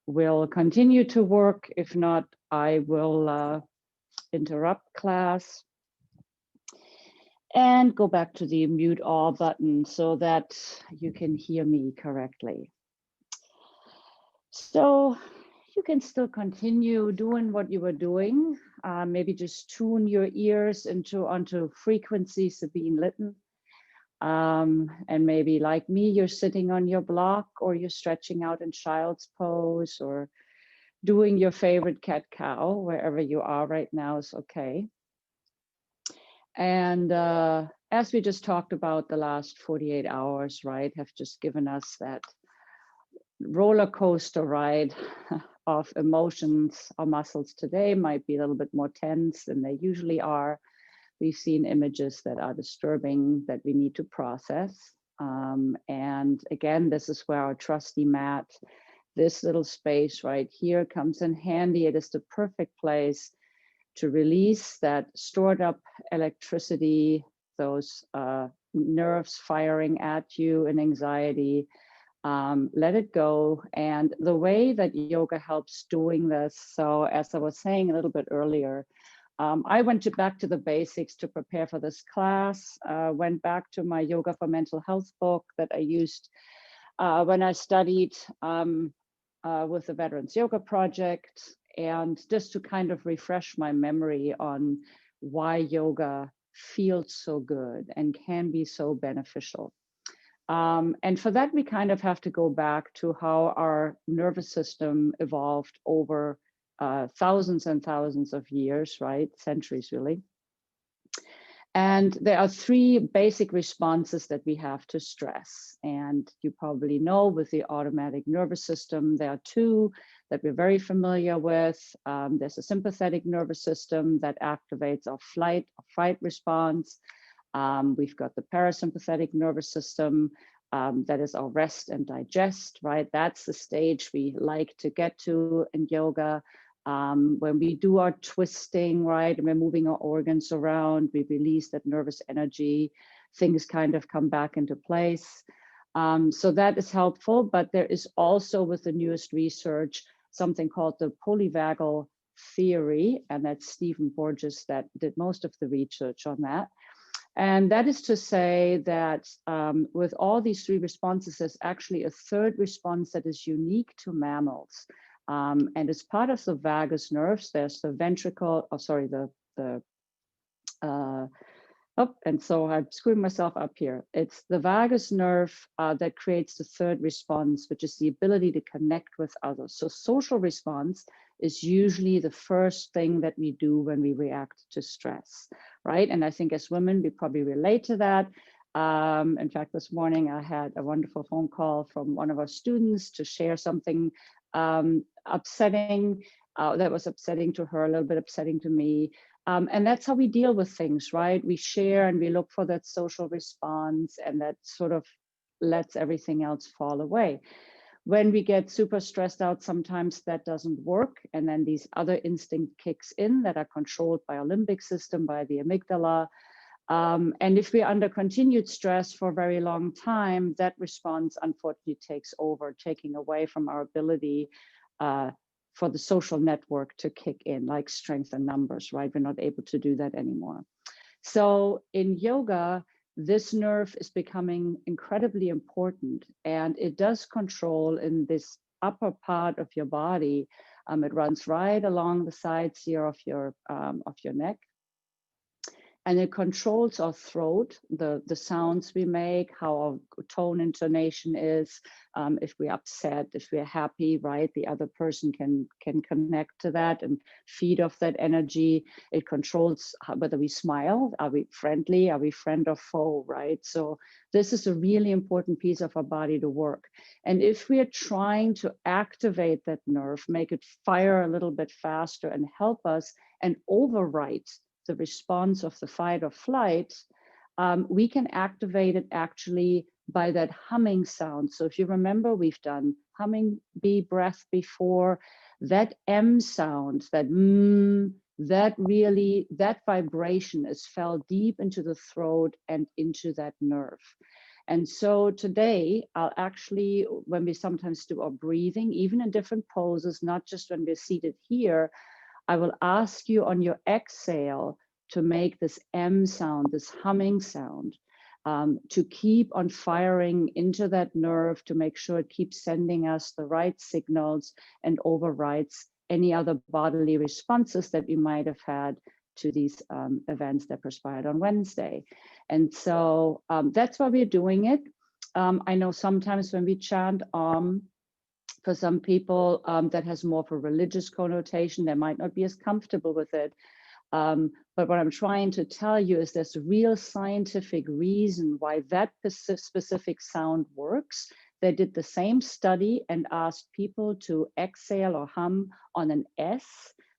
will continue to work. If not, I will interrupt class and go back to the mute all button so that you can hear me correctly. So you can still continue doing what you were doing. Maybe just tune your ears onto frequencies Sabine Lytton. And maybe like me, you're sitting on your block, or you're stretching out in child's pose, or doing your favorite cat-cow. Wherever you are right now is okay. And as we just talked about, the last 48 hours, right, have just given us that roller coaster ride of emotions. Our muscles today might be a little bit more tense than they usually are. We've seen images that are disturbing that we need to process. And again, this is where our trusty mat, this little space right here, comes in handy. It is the perfect place to release that stored up electricity, those nerves firing at you and anxiety. Let it go. And the way that yoga helps doing this, so as I was saying a little bit earlier, I went back to the basics to prepare for this class, went back to my Yoga for Mental Health book that I used when I studied with the Veterans Yoga Project, and just to kind of refresh my memory on why yoga feels so good and can be so beneficial. And for that, we kind of have to go back to how our nervous system evolved over thousands and thousands of years, right? Centuries, really. And there are three basic responses that we have to stress. And you probably know with the automatic nervous system, there are two that we're very familiar with. There's a sympathetic nervous system that activates our flight or fight response. We've got the parasympathetic nervous system that is our rest and digest, right? That's the stage we like to get to in yoga. When we do our twisting, right, and we're moving our organs around, we release that nervous energy, things kind of come back into place. So that is helpful, but there is also, with the newest research, something called the polyvagal theory, and that's Stephen Porges that did most of the research on that. And that is to say that with all these three responses, there's actually a third response that is unique to mammals. And as part of the vagus nerves, there's the ventricle, and so I'm screwing myself up here. It's the vagus nerve that creates the third response, which is the ability to connect with others. So social response is usually the first thing that we do when we react to stress, right? And I think as women, we probably relate to that. In fact, this morning I had a wonderful phone call from one of our students to share something upsetting, that was upsetting to her, a little bit upsetting to me. And that's how we deal with things, right? We share and we look for that social response, and that sort of lets everything else fall away. When we get super stressed out, sometimes that doesn't work. And then these other instinct kicks in that are controlled by our limbic system, by the amygdala. And if we're under continued stress for a very long time, that response unfortunately takes over, taking away from our ability for the social network to kick in, like strength in numbers, right? We're not able to do that anymore. So in yoga, this nerve is becoming incredibly important, and it does control in this upper part of your body. It runs right along the sides here of your neck. And it controls our throat, the sounds we make, how our tone intonation is, if we're upset, if we're happy, right? The other person can connect to that and feed off that energy. It controls whether we smile, are we friendly, are we friend or foe, right? So this is a really important piece of our body to work. And if we are trying to activate that nerve, make it fire a little bit faster and help us and overwrite the response of the fight or flight, we can activate it actually by that humming sound. So if you remember, we've done humming bee breath before. That M sound, that that vibration is felt deep into the throat and into that nerve. And so today, I'll actually, when we sometimes do our breathing, even in different poses, not just when we're seated here, I will ask you on your exhale to make this M sound, this humming sound, to keep on firing into that nerve to make sure it keeps sending us the right signals and overrides any other bodily responses that we might have had to these events that transpired on Wednesday. And so that's why we're doing it. I know sometimes when we chant for some people that has more of a religious connotation, they might not be as comfortable with it. But what I'm trying to tell you is there's a real scientific reason why that specific sound works. They did the same study and asked people to exhale or hum on an S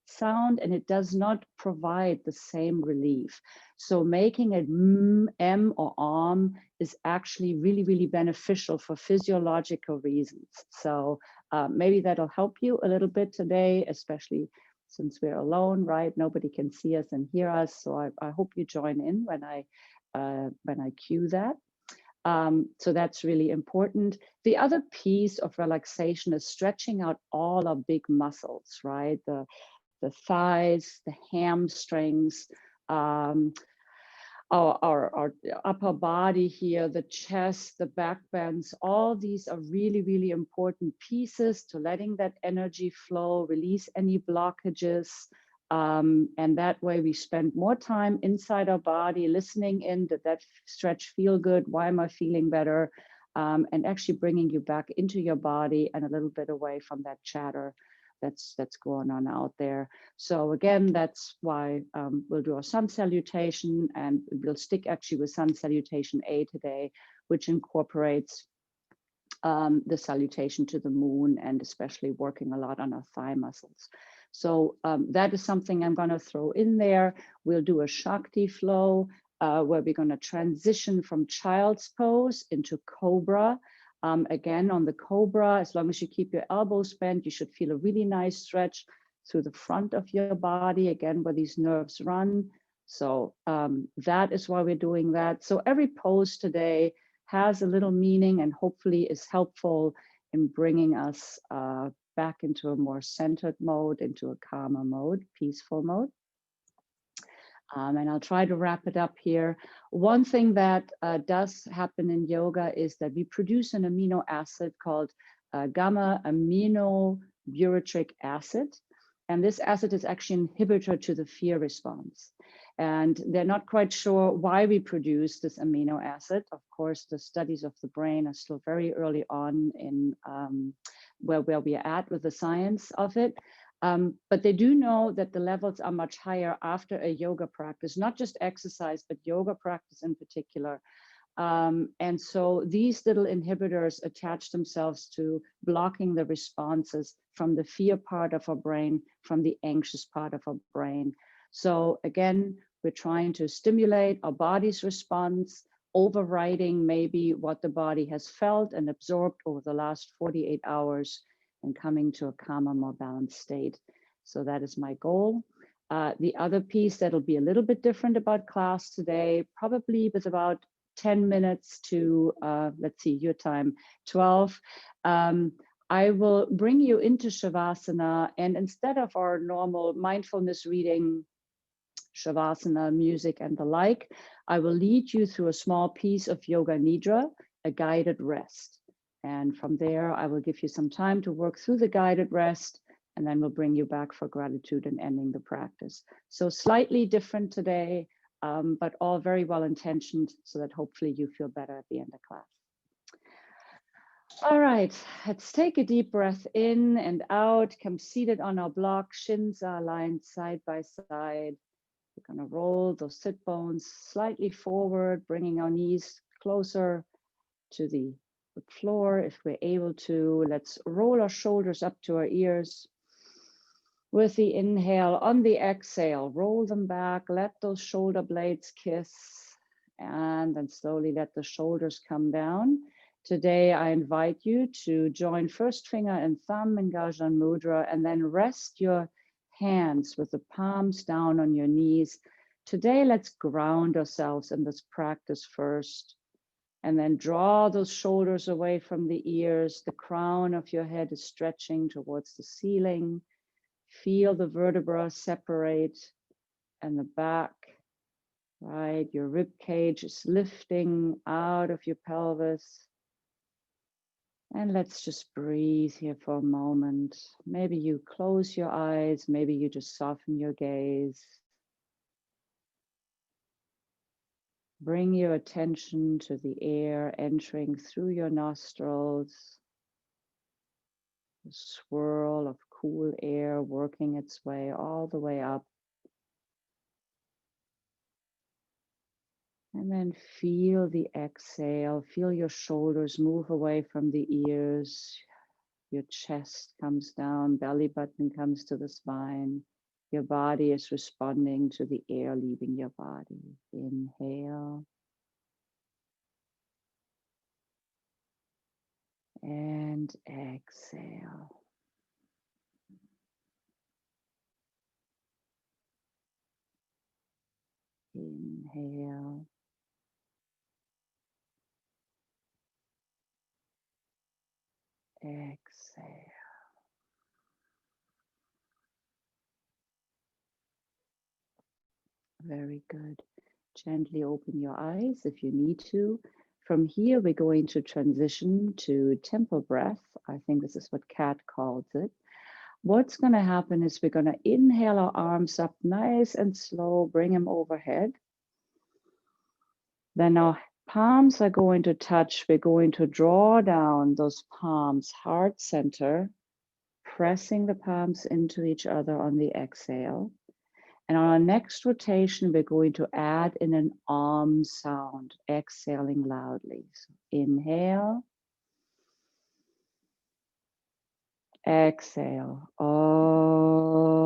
sound, and it does not provide the same relief. So making it M or is actually really, really beneficial for physiological reasons. So maybe that'll help you a little bit today, especially since we're alone, right? Nobody can see us and hear us. So I hope you join in when I cue that. So that's really important. The other piece of relaxation is stretching out all our big muscles, right? The thighs, the hamstrings, our upper body here, the chest, the back bends, all these are really, really important pieces to letting that energy flow, release any blockages. And that way we spend more time inside our body, listening in, did that stretch feel good? Why am I feeling better? And actually bringing you back into your body and a little bit away from that chatter that's going on out there. So again, that's why we'll do our sun salutation, and we'll stick actually with sun salutation A today, which incorporates the salutation to the moon, and especially working a lot on our thigh muscles. So that is something I'm going to throw in there. We'll do a Shakti flow where we're going to transition from child's pose into cobra. Again, on the cobra, as long as you keep your elbows bent, you should feel a really nice stretch through the front of your body, again, where these nerves run. So that is why we're doing that. So every pose today has a little meaning and hopefully is helpful in bringing us back into a more centered mode, into a calmer mode, peaceful mode. And I'll try to wrap it up here. One thing that does happen in yoga is that we produce an amino acid called gamma aminobutyric acid. And this acid is actually an inhibitor to the fear response. And they're not quite sure why we produce this amino acid. Of course, the studies of the brain are still very early on in where we are at with the science of it. But they do know that the levels are much higher after a yoga practice, not just exercise, but yoga practice in particular. And so these little inhibitors attach themselves to blocking the responses from the fear part of our brain, from the anxious part of our brain. So again, we're trying to stimulate our body's response, overriding maybe what the body has felt and absorbed over the last 48 hours, and coming to a calmer, more balanced state. So that is my goal. The other piece that'll be a little bit different about class today, probably with about 10 minutes to, let's see, your time, 12. I will bring you into Shavasana, and instead of our normal mindfulness reading, Shavasana, music, and the like, I will lead you through a small piece of Yoga Nidra, a guided rest. And from there, I will give you some time to work through the guided rest, and then we'll bring you back for gratitude and ending the practice. So slightly different today, but all very well intentioned, so that hopefully you feel better at the end of class. All right, let's take a deep breath in and out, come seated on our block, shins are aligned side by side. We're going to roll those sit bones slightly forward, bringing our knees closer to the floor if we're able to. Let's roll our shoulders up to our ears. With the inhale, on the exhale, roll them back, let those shoulder blades kiss, and then slowly let the shoulders come down. Today, I invite you to join first finger and thumb in Gajan Mudra, and then rest your hands with the palms down on your knees. Today, let's ground ourselves in this practice first. And then draw those shoulders away from the ears. The crown of your head is stretching towards the ceiling. Feel the vertebra separate and the back, right? Your rib cage is lifting out of your pelvis. And let's just breathe here for a moment. Maybe you close your eyes. Maybe you just soften your gaze. Bring your attention to the air entering through your nostrils. The swirl of cool air working its way all the way up. And then feel the exhale. Feel your shoulders move away from the ears. Your chest comes down, belly button comes to the spine. Your body is responding to the air leaving your body. Inhale. And exhale. Inhale. Exhale. Very good. Gently open your eyes if you need to. From here, we're going to transition to tempo breath. I think this is what Kat calls it. What's going to happen is we're going to inhale our arms up nice and slow, bring them overhead. Then our palms are going to touch. We're going to draw down those palms, heart center, pressing the palms into each other on the exhale. And on our next rotation, we're going to add in an om sound, exhaling loudly. So inhale, exhale. Om.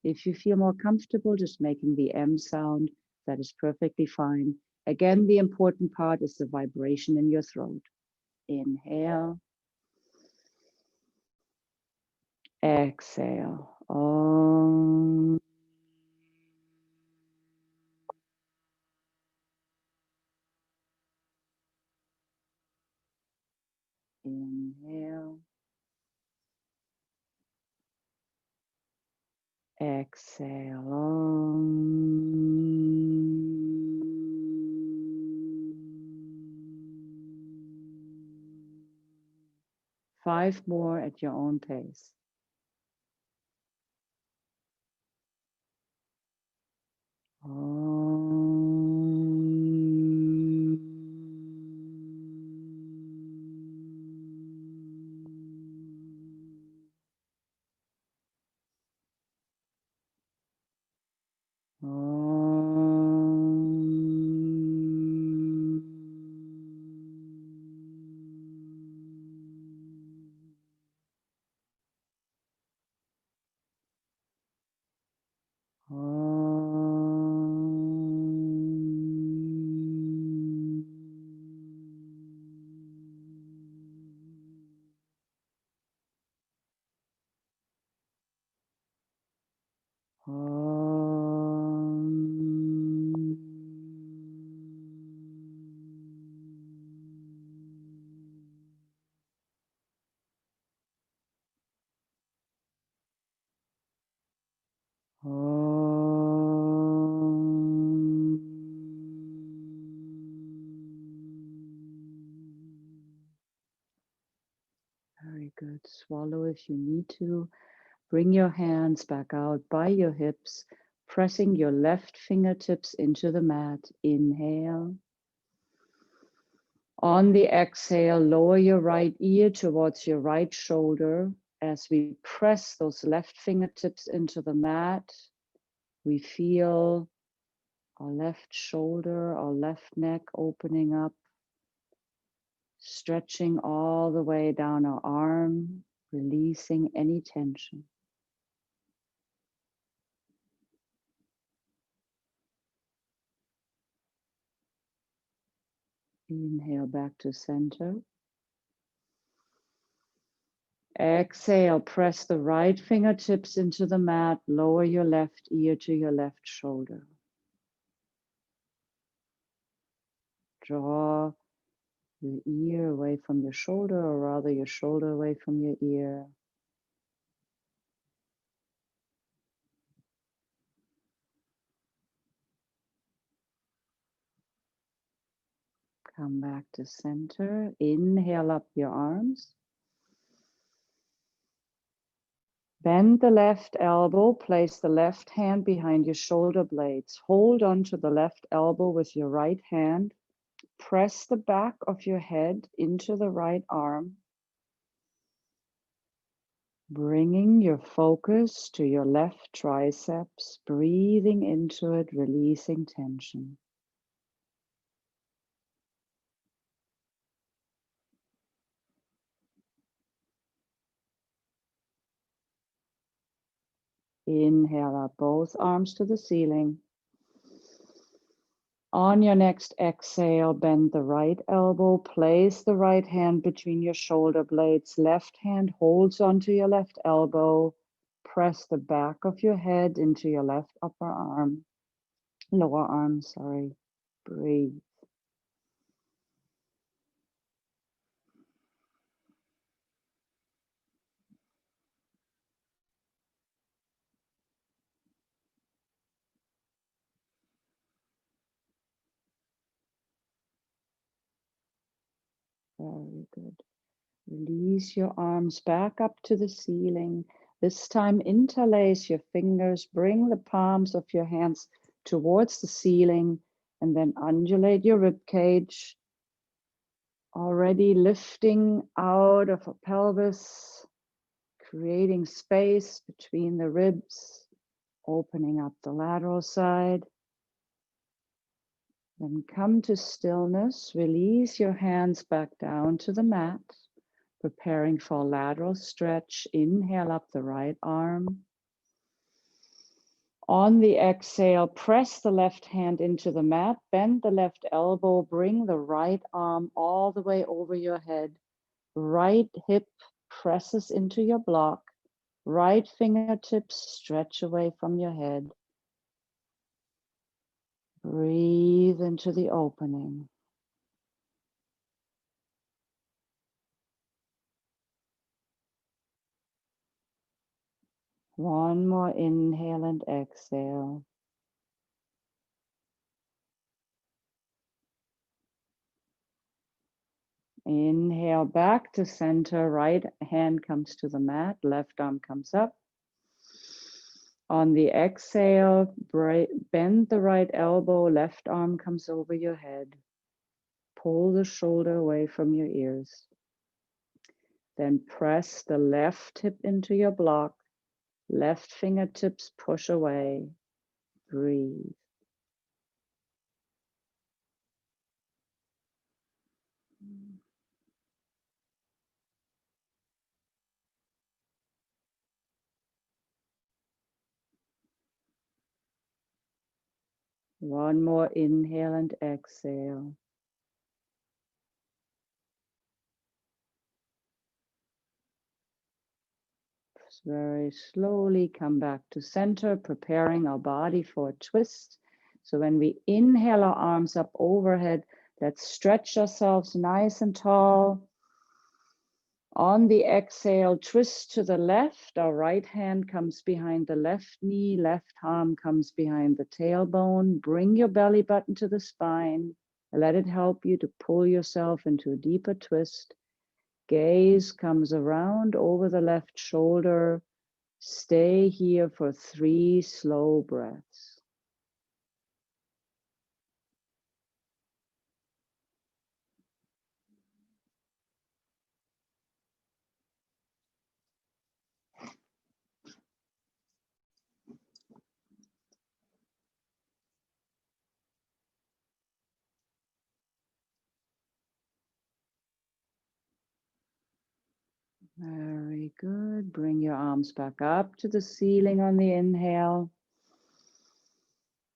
If you feel more comfortable just making the M sound, that is perfectly fine. Again, the important part is the vibration in your throat. Inhale, exhale. Om. Inhale, exhale. Om. 5 more at your own pace. Om. 'Very good. Swallow if you need to. Bring your hands back out by your hips, pressing your left fingertips into the mat. Inhale. On the exhale, lower your right ear towards your right shoulder. As we press those left fingertips into the mat, we feel our left shoulder, our left neck opening up, stretching all the way down our arm, releasing any tension. Inhale back to center. Exhale, press the right fingertips into the mat, lower your left ear to your left shoulder. Draw your ear away from your shoulder, or rather your shoulder away from your ear. Come back to center. Inhale up your arms. Bend the left elbow, place the left hand behind your shoulder blades. Hold on to the left elbow with your right hand. Press the back of your head into the right arm, bringing your focus to your left triceps, breathing into it, releasing tension. Inhale up both arms to the ceiling. On your next exhale, bend the right elbow, place the right hand between your shoulder blades. Left hand holds onto your left elbow. Press the back of your head into your left lower arm, sorry. Breathe. Very good. Release your arms back up to the ceiling. This time interlace your fingers, bring the palms of your hands towards the ceiling, and then undulate your rib cage. Already lifting out of a pelvis, creating space between the ribs, opening up the lateral side. Then come to stillness, release your hands back down to the mat, preparing for lateral stretch. Inhale up the right arm. On the exhale, press the left hand into the mat, bend the left elbow, bring the right arm all the way over your head. Right hip presses into your block. Right fingertips stretch away from your head. Breathe into the opening. One more inhale and exhale. Inhale back to center. Right hand comes to the mat. Left arm comes up. On the exhale, bend the right elbow. Left arm comes over your head. Pull the shoulder away from your ears. Then press the left hip into your block. Left fingertips push away. Breathe. One more inhale and exhale. Just very slowly come back to center, preparing our body for a twist. So when we inhale our arms up overhead, let's stretch ourselves nice and tall. On the exhale, twist to the left. Our right hand comes behind the left knee, left arm comes behind the tailbone. Bring your belly button to the spine. Let it help you to pull yourself into a deeper twist. Gaze comes around over the left shoulder. Stay here for 3 slow breaths. Very good. Bring your arms back up to the ceiling on the inhale.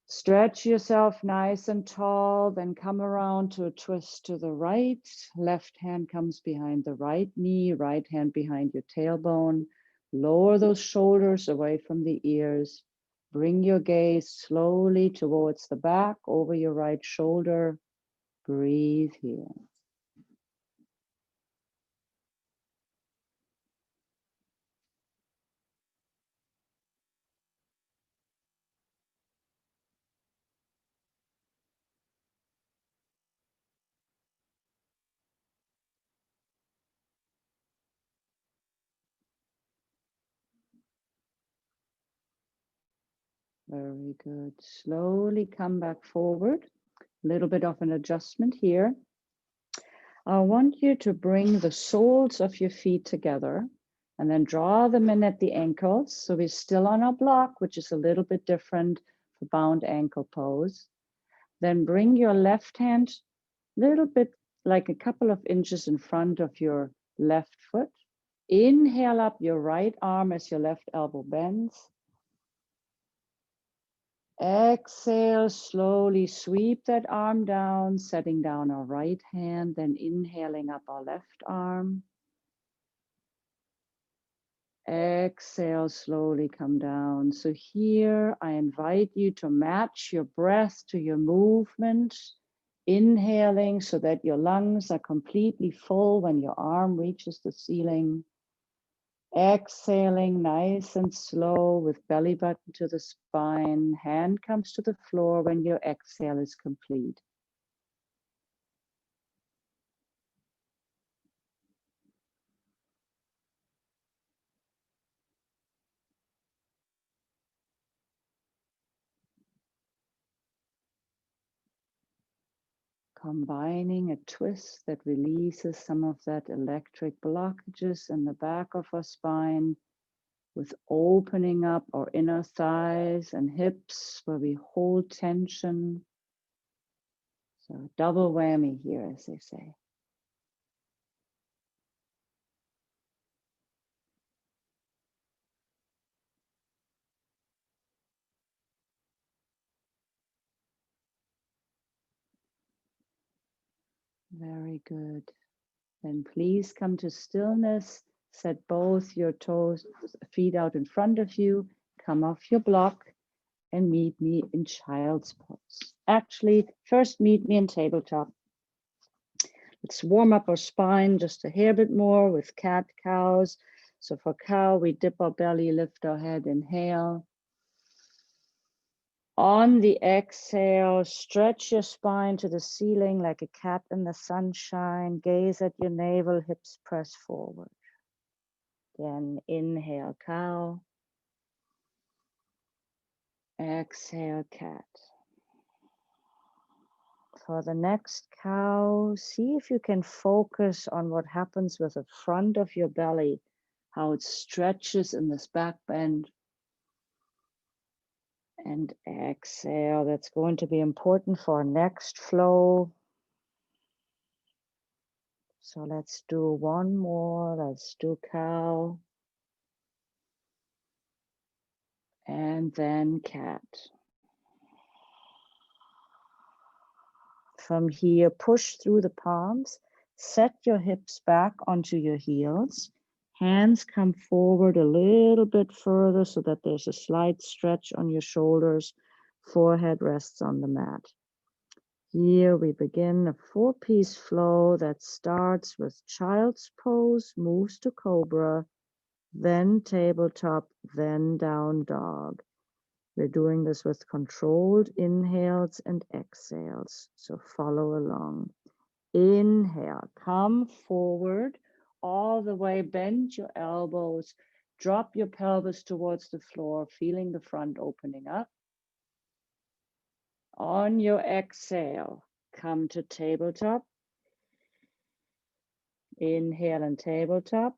Stretch yourself nice and tall, then come around to a twist to the right. Left hand comes behind the right knee, right hand behind your tailbone. Lower those shoulders away from the ears. Bring your gaze slowly towards the back, over your right shoulder. Breathe here. Very good. Slowly come back forward. A little bit of an adjustment here. I want you to bring the soles of your feet together and then draw them in at the ankles. So we're still on our block, which is a little bit different for bound ankle pose. Then bring your left hand a little bit like a couple of inches in front of your left foot. Inhale up your right arm as your left elbow bends. Exhale, slowly sweep that arm down, setting down our right hand, then inhaling up our left arm. Exhale, slowly come down. So here I invite you to match your breath to your movement, inhaling so that your lungs are completely full when your arm reaches the ceiling. Exhaling nice and slow with belly button to the spine. Hand comes to the floor when your exhale is complete. Combining a twist that releases some of that electric blockages in the back of our spine with opening up our inner thighs and hips where we hold tension. So double whammy here, as they say. Very good. Then please come to stillness. Set both your toes, feet out in front of you. Come off your block and meet me in child's pose. Actually, first meet me in tabletop. Let's warm up our spine just a hair bit more with cat cows. So for cow, we dip our belly, lift our head, inhale. On the exhale, stretch your spine to the ceiling like a cat in the sunshine. Gaze at your navel, hips press forward. Then inhale, cow. Exhale, cat. For the next cow, see if you can focus on what happens with the front of your belly, how it stretches in this back bend. And exhale, that's going to be important for our next flow. So let's do one more. Let's do cow. And then cat. From here, push through the palms. Set your hips back onto your heels. Hands come forward a little bit further so that there's a slight stretch on your shoulders. Forehead rests on the mat. Here we begin a four-piece flow that starts with child's pose, moves to cobra, then tabletop, then down dog. We're doing this with controlled inhales and exhales, so follow along. Inhale, come forward all the way, bend your elbows, drop your pelvis towards the floor, feeling the front opening up. On your exhale, come to tabletop. Inhale and tabletop.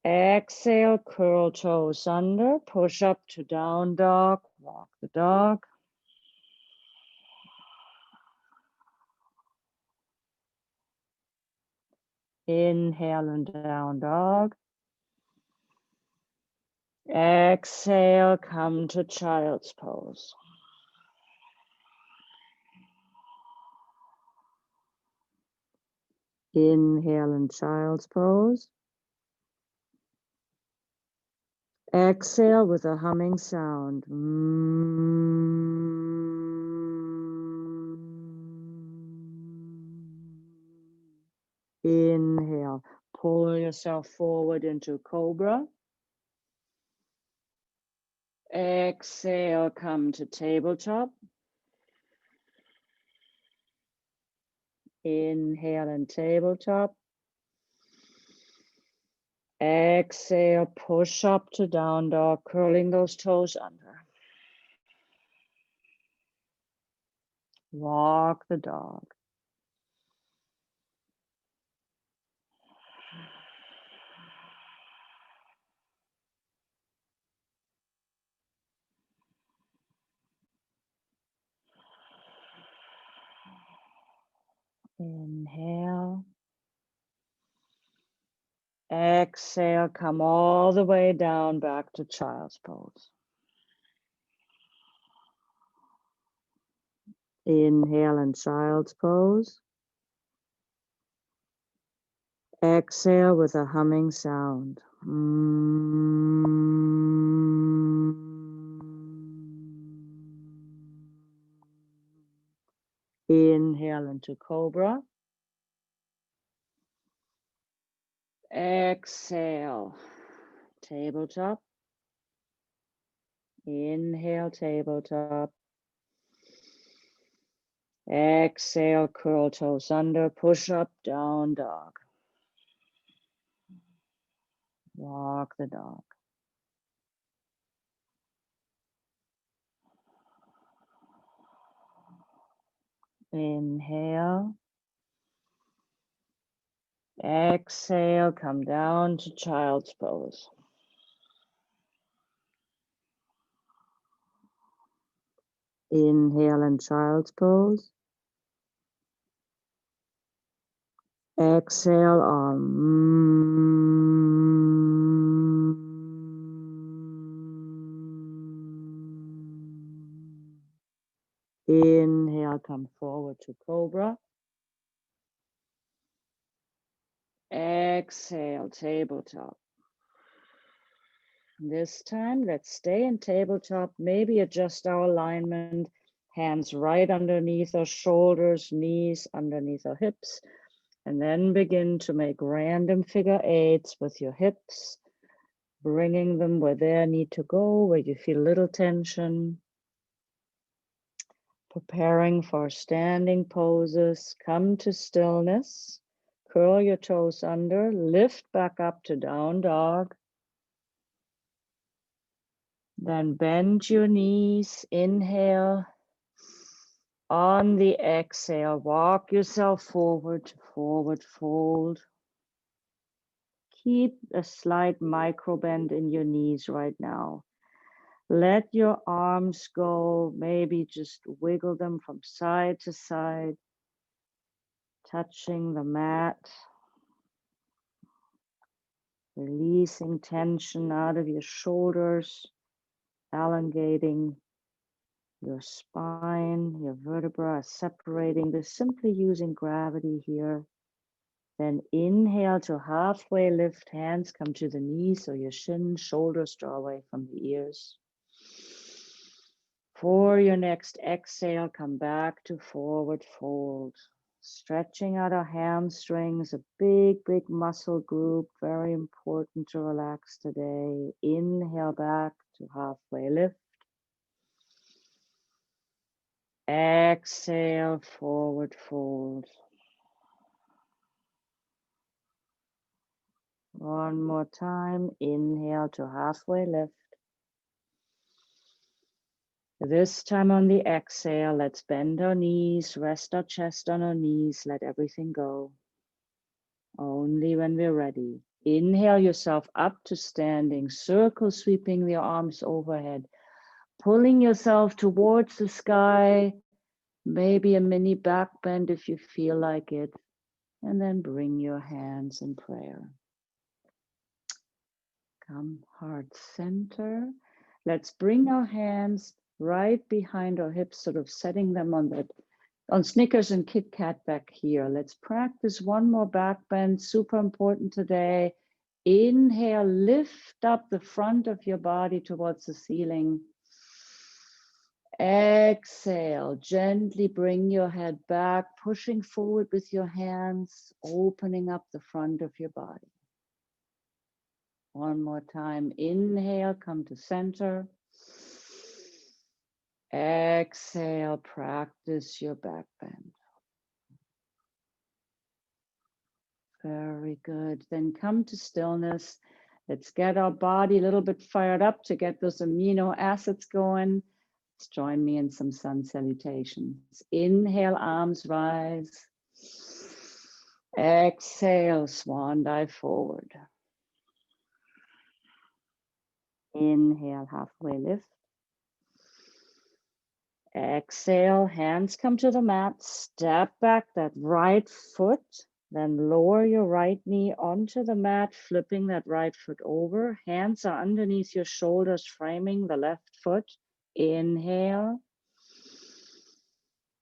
Exhale, curl toes under, push up to down dog, walk the dog. Inhale and down dog. Exhale, come to child's pose. Inhale in child's pose. Exhale with a humming sound. Inhale, pull yourself forward into cobra. Exhale, come to tabletop. Inhale in tabletop. Exhale, push up to down dog, curling those toes under. Walk the dog. Inhale. Exhale, come all the way down back to child's pose. Inhale in child's pose. Exhale with a humming sound. Inhale into cobra. Exhale, tabletop. Inhale, tabletop. Exhale, curl toes under, push up, down dog. Walk the dog. Inhale. Exhale, come down to child's pose. Inhale in child's pose. Exhale on. Inhale, come forward to cobra. Exhale, tabletop. This time, let's stay in tabletop, maybe adjust our alignment, hands right underneath our shoulders, knees underneath our hips, and then begin to make random figure eights with your hips, bringing them where they need to go, where you feel little tension. Preparing for standing poses, come to stillness, curl your toes under, lift back up to down dog. Then bend your knees, inhale. On the exhale, walk yourself forward, forward fold. Keep a slight micro bend in your knees right now. Let your arms go, maybe just wiggle them from side to side, touching the mat. Releasing tension out of your shoulders, elongating your spine, your vertebra, separating this, simply using gravity here. Then inhale to halfway lift, hands come to the knees, so your shins, shoulders draw away from the ears. For your next exhale, come back to forward fold. Stretching out our hamstrings, a big, big muscle group, very important to relax today. Inhale back to halfway lift. Exhale, forward fold. One more time, inhale to halfway lift. This time on the exhale, let's bend our knees, rest our chest on our knees, let everything go. Only when we're ready. Inhale yourself up to standing, circle sweeping your arms overhead, pulling yourself towards the sky, maybe a mini back bend if you feel like it, and then bring your hands in prayer. Come heart center. Let's bring our hands right behind our hips, sort of setting them on Snickers and Kit Kat back here. Let's practice one more back bend, super important today. Inhale, lift up the front of your body towards the ceiling. Exhale, gently bring your head back, pushing forward with your hands, opening up the front of your body. One more time, inhale, come to center. Exhale, practice your back bend. Very good. Then come to stillness. Let's get our body a little bit fired up to get those amino acids going. Let's join me in some sun salutations. Inhale, arms rise. Exhale, swan dive forward. Inhale, halfway lift. Exhale, hands come to the mat. Step back that right foot. Then lower your right knee onto the mat, flipping that right foot over. Hands are underneath your shoulders, framing the left foot. Inhale.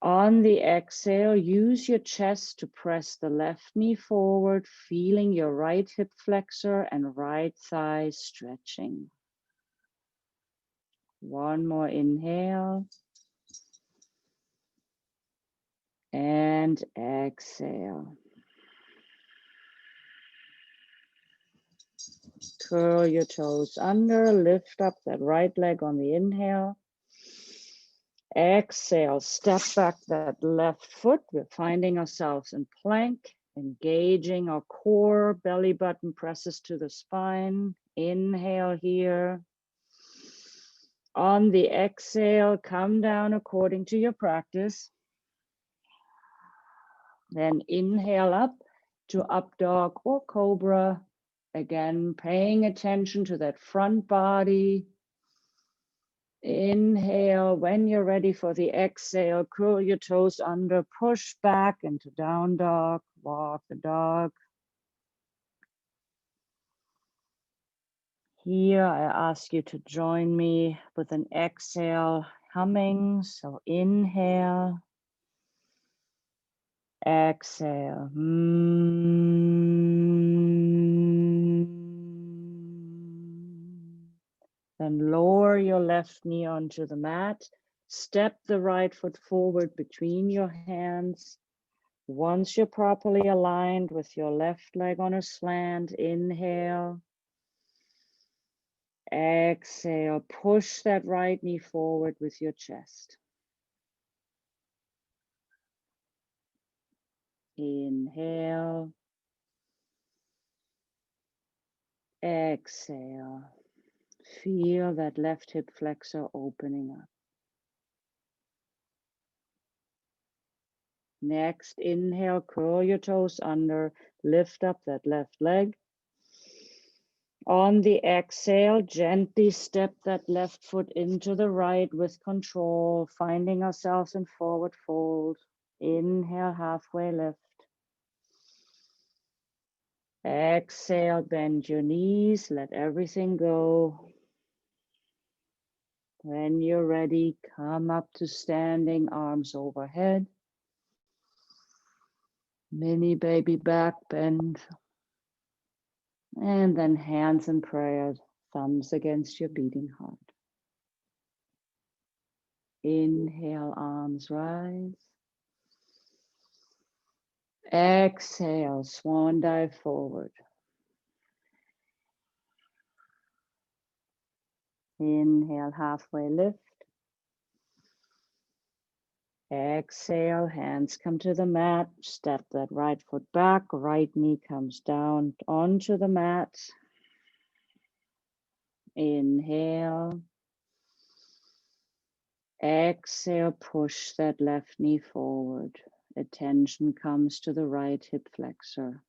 On the exhale, use your chest to press the left knee forward, feeling your right hip flexor and right thigh stretching. One more inhale. And exhale. Curl your toes under, lift up that right leg on the inhale. Exhale, step back that left foot. We're finding ourselves in plank, engaging our core, belly button presses to the spine. Inhale here. On the exhale, come down according to your practice. Then inhale up to up dog or cobra. Again, paying attention to that front body. Inhale, when you're ready for the exhale, curl your toes under, push back into down dog, walk the dog. Here, I ask you to join me with an exhale, humming. So inhale, exhale. Then lower your left knee onto the mat. Step the right foot forward between your hands. Once you're properly aligned with your left leg on a slant, inhale. Exhale, push that right knee forward with your chest. Inhale. Exhale. Feel that left hip flexor opening up. Next, inhale, curl your toes under, lift up that left leg. On the exhale, gently step that left foot into the right with control, finding ourselves in forward fold. Inhale, halfway lift. Exhale, bend your knees, let everything go. When you're ready, come up to standing, arms overhead. Mini baby back bend. And then hands in prayer, thumbs against your beating heart. Inhale, arms rise. Exhale, swan dive forward. Inhale, halfway lift. Exhale, hands come to the mat. Step that right foot back, right knee comes down onto the mat. Inhale. Exhale, push that left knee forward. Attention comes to the right hip flexor.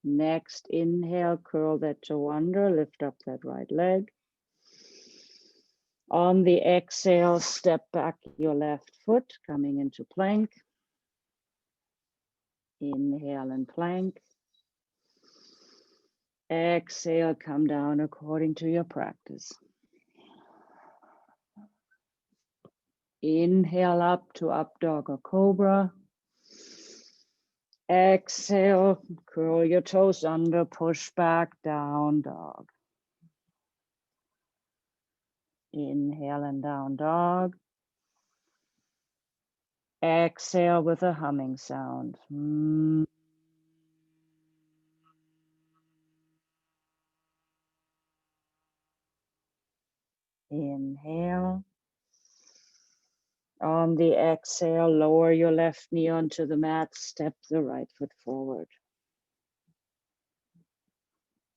Next, inhale, curl that toe under, lift up that right leg. On the exhale, step back your left foot, coming into plank. Inhale and plank. Exhale, come down according to your practice. Inhale up to up dog or cobra. Exhale, curl your toes under, push back, down dog. Inhale and down dog. Exhale with a humming sound. Inhale. On the exhale, lower your left knee onto the mat, step the right foot forward.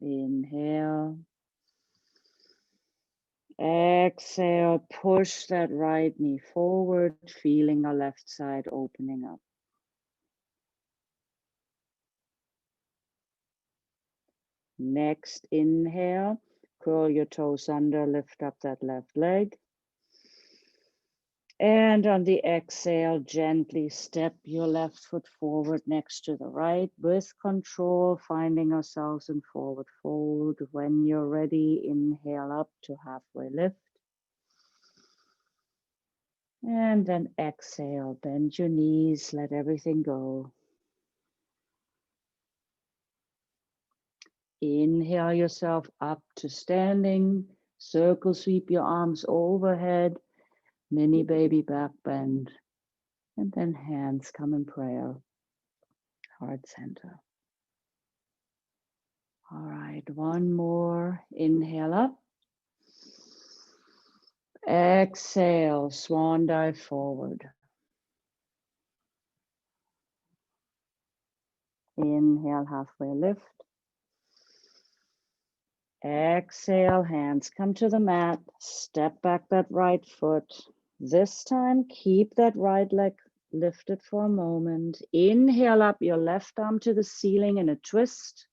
Inhale. Exhale, push that right knee forward, feeling the left side opening up. Next inhale, curl your toes under, lift up that left leg. And on the exhale, gently step your left foot forward next to the right with control, finding ourselves in forward fold. When you're ready, inhale up to halfway lift. And then exhale, bend your knees, let everything go. Inhale yourself up to standing, circle sweep your arms overhead, mini baby back bend, and then hands come in prayer, heart center. All right, one more, inhale up. Exhale, swan dive forward. Inhale, halfway lift. Exhale, hands come to the mat, step back that right foot. This time, keep that right leg lifted for a moment. Inhale up your left arm to the ceiling in a twist.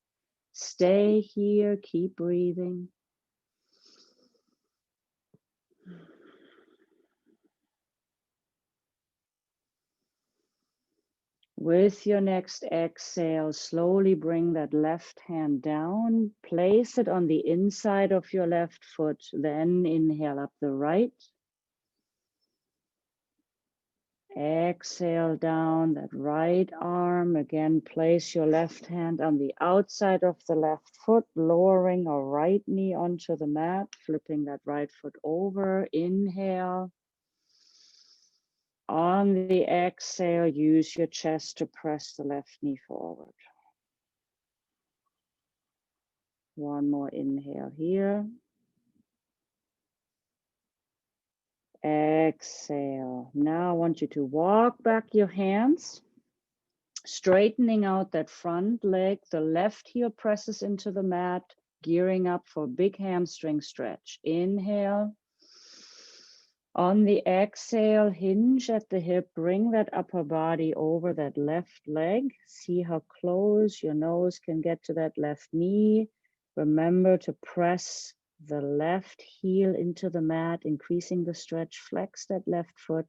Stay here, keep breathing. With your next exhale, slowly bring that left hand down, place it on the inside of your left foot, then inhale up the right. Exhale down that right arm. Again, place your left hand on the outside of the left foot, lowering a right knee onto the mat, flipping that right foot over. Inhale. On the exhale, use your chest to press the left knee forward. One more inhale here. Exhale. Now I want you to walk back your hands, straightening out that front leg. The left heel presses into the mat, gearing up for a big hamstring stretch. Inhale. On the exhale, hinge at the hip, bring that upper body over that left leg. See how close your nose can get to that left knee. Remember to press the left heel into the mat, increasing the stretch. Flex that left foot.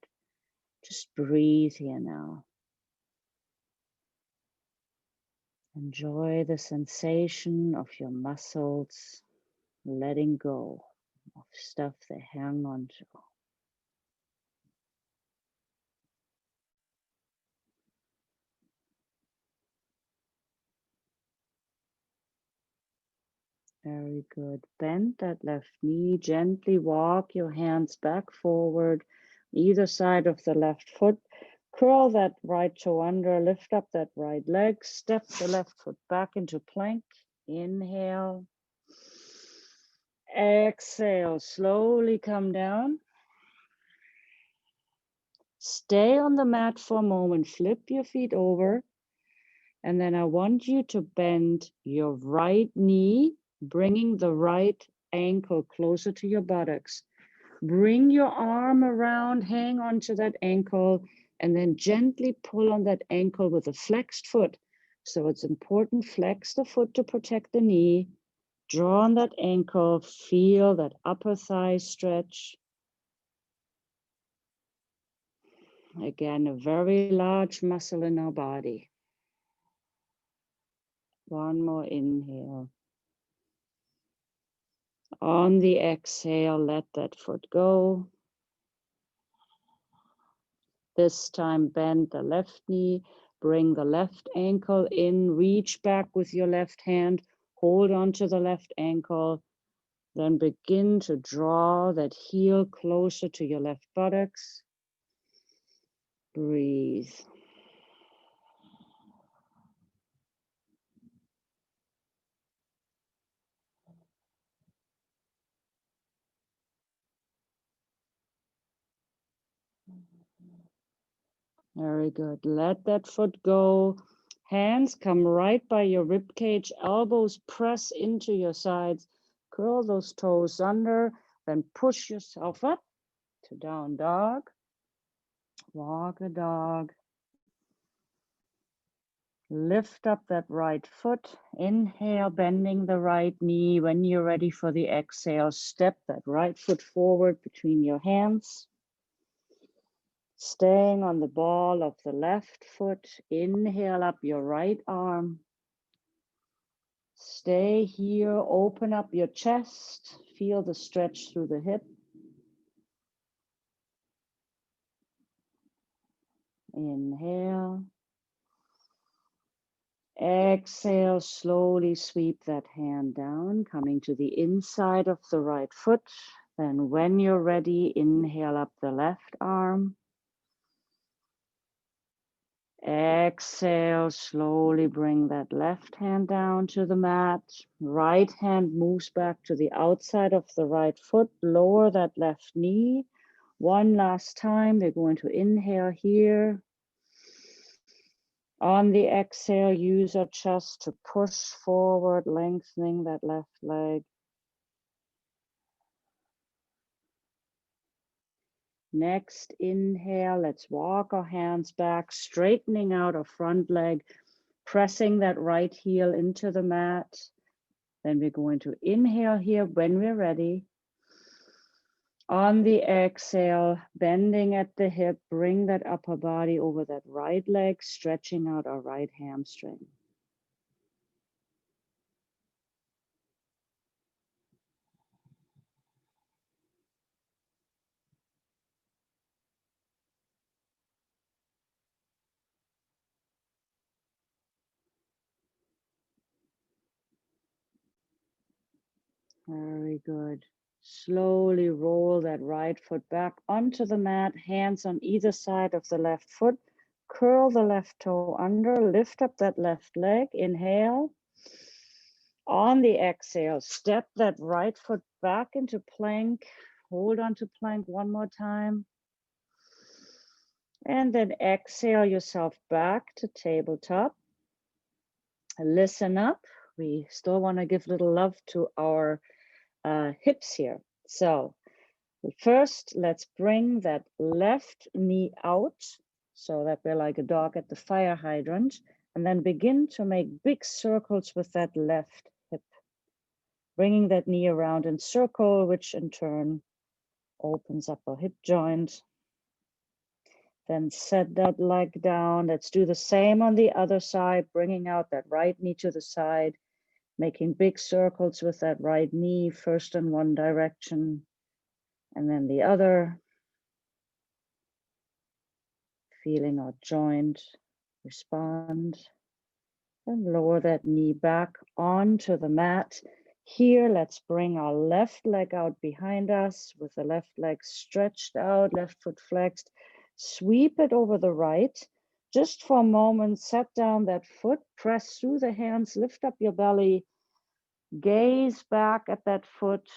Just breathe here now. Enjoy the sensation of your muscles letting go of stuff they hang on to. Very good. Bend that left knee, gently walk your hands back forward, either side of the left foot. Curl that right toe under, lift up that right leg, step the left foot back into plank. Inhale. Exhale, slowly come down. Stay on the mat for a moment, flip your feet over. And then I want you to bend your right knee, bringing the right ankle closer to your buttocks. Bring your arm around, hang on to that ankle, and then gently pull on that ankle with a flexed foot. So it's important, flex the foot to protect the knee. Draw on that ankle, feel that upper thigh stretch. Again, a very large muscle in our body. One more inhale. On the exhale, let that foot go. This time, bend the left knee, bring the left ankle in, reach back with your left hand, hold on to the left ankle, then begin to draw that heel closer to your left buttocks. Breathe. Very good. Let that foot go. Hands come right by your rib cage. Elbows press into your sides. Curl those toes under. Then push yourself up to down dog. Walk a dog. Lift up that right foot. Inhale, bending the right knee. When you're ready for the exhale, step that right foot forward between your hands. Staying on the ball of the left foot, inhale up your right arm. Stay here, open up your chest, feel the stretch through the hip. Inhale. Exhale, slowly sweep that hand down, coming to the inside of the right foot. Then when you're ready, inhale up the left arm. Exhale, slowly bring that left hand down to the mat. Right hand moves back to the outside of the right foot. Lower that left knee. One last time, we're going to inhale here. On the exhale, use your chest to push forward, lengthening that left leg. Next inhale, let's walk our hands back, straightening out our front leg, pressing that right heel into the mat. Then we're going to inhale here when we're ready. On the exhale, bending at the hip, bring that upper body over that right leg, stretching out our right hamstring. Very good. Slowly roll that right foot back onto the mat, hands on either side of the left foot. Curl the left toe under, lift up that left leg, inhale. On the exhale, step that right foot back into plank. Hold on to plank one more time. And then exhale yourself back to tabletop. Listen up. We still want to give little love to our hips here. So first, let's bring that left knee out so that we're like a dog at the fire hydrant, and then begin to make big circles with that left hip, bringing that knee around in circle, which in turn opens up our hip joint. Then set that leg down. Let's do the same on the other side, bringing out that right knee to the side, making big circles with that right knee, first in one direction and then the other. Feeling our joint respond. And lower that knee back onto the mat. Here, let's bring our left leg out behind us with the left leg stretched out, left foot flexed. Sweep it over the right. Just for a moment, set down that foot, press through the hands, lift up your belly, gaze back at that foot.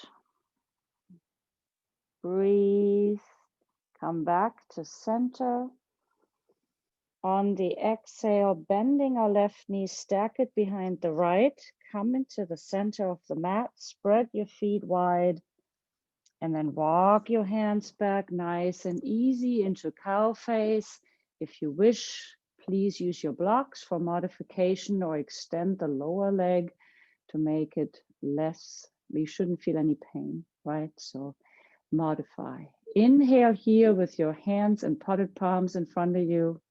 Breathe, come back to center. On the exhale, bending our left knee, stack it behind the right, come into the center of the mat, spread your feet wide, and then walk your hands back nice and easy into cow face. If you wish, please use your blocks for modification or extend the lower leg to make it less, you shouldn't feel any pain, right? So modify. Inhale here with your hands and potted palms in front of you.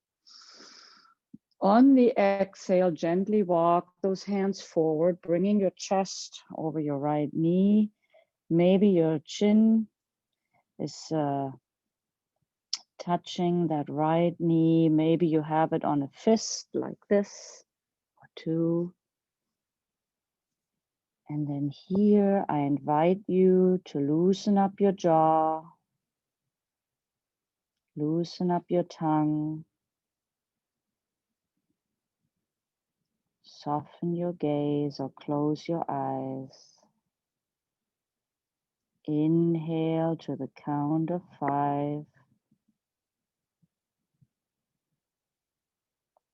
On the exhale, gently walk those hands forward, bringing your chest over your right knee. Maybe your chin is touching that right knee. Maybe you have it on a fist like this, or two. And then here, I invite you to loosen up your jaw, loosen up your tongue, soften your gaze or close your eyes. Inhale to the count of 5.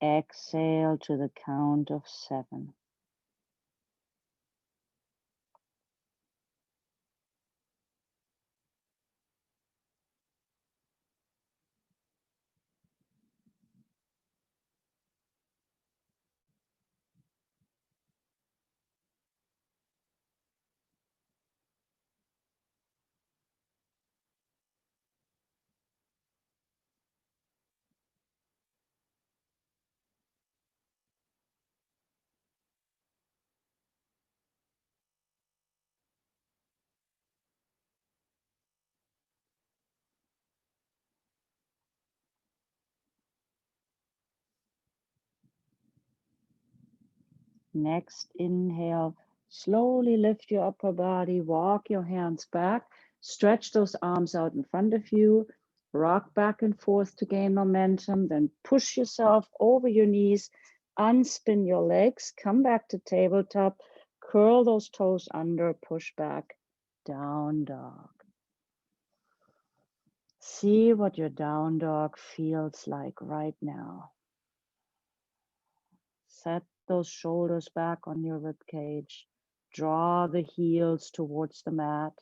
Exhale to the count of 7. Next inhale, slowly lift your upper body, walk your hands back, stretch those arms out in front of you, rock back and forth to gain momentum, then push yourself over your knees, unspin your legs, come back to tabletop, curl those toes under, push back, down dog. See what your down dog feels like right now. Set those shoulders back on your rib cage. Draw the heels towards the mat.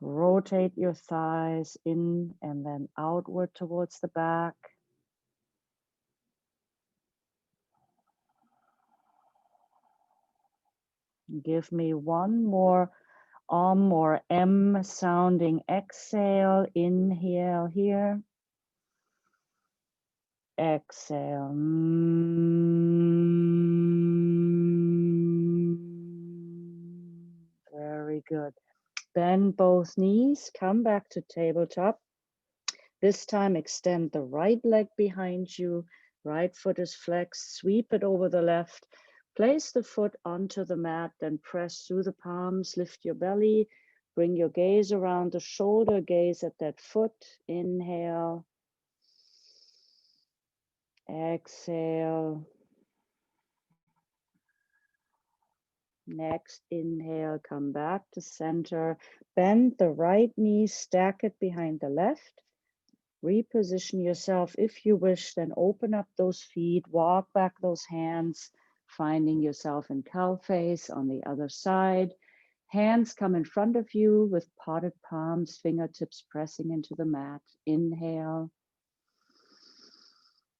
Rotate your thighs in and then outward towards the back. Give me one more or M sounding exhale. Inhale here. Exhale. Very good. Bend both knees, come back to tabletop. This time extend the right leg behind you, right foot is flexed, sweep it over the left, place the foot onto the mat, then press through the palms, lift your belly, bring your gaze around the shoulder, gaze at that foot, inhale, exhale. Next inhale, come back to center, bend the right knee, stack it behind the left. Reposition yourself if you wish, then open up those feet, walk back those hands, finding yourself in cow face on the other side. Hands come in front of you with potted palms, fingertips pressing into the mat. Inhale.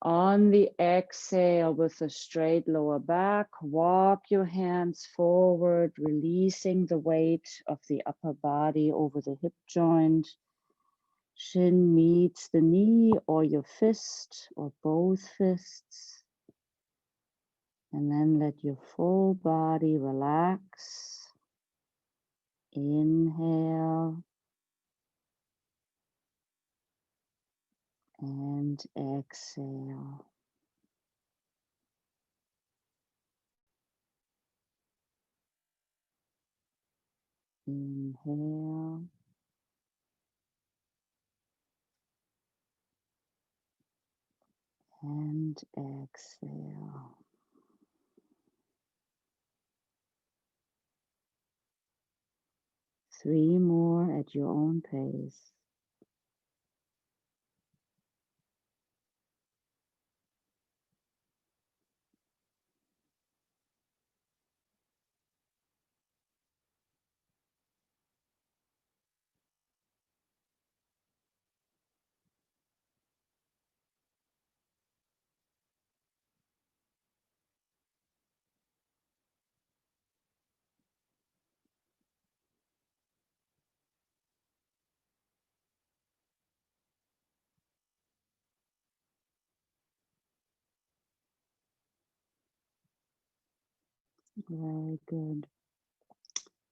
On the exhale, with a straight lower back, walk your hands forward, releasing the weight of the upper body over the hip joint. Shin meets the knee or your fist or both fists. And then let your full body relax. Inhale and exhale. Inhale and exhale. Three more at your own pace. Very good.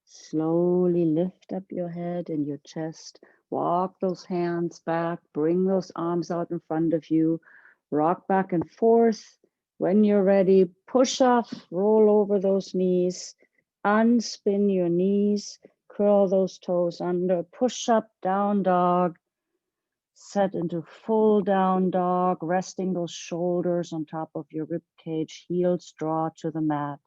Slowly lift up your head and your chest. Walk those hands back. Bring those arms out in front of you. Rock back and forth. When you're ready, push off, roll over those knees. Unspin your knees. Curl those toes under. Push up, down dog. Set into full down dog, resting those shoulders on top of your rib cage. Heels draw to the mat.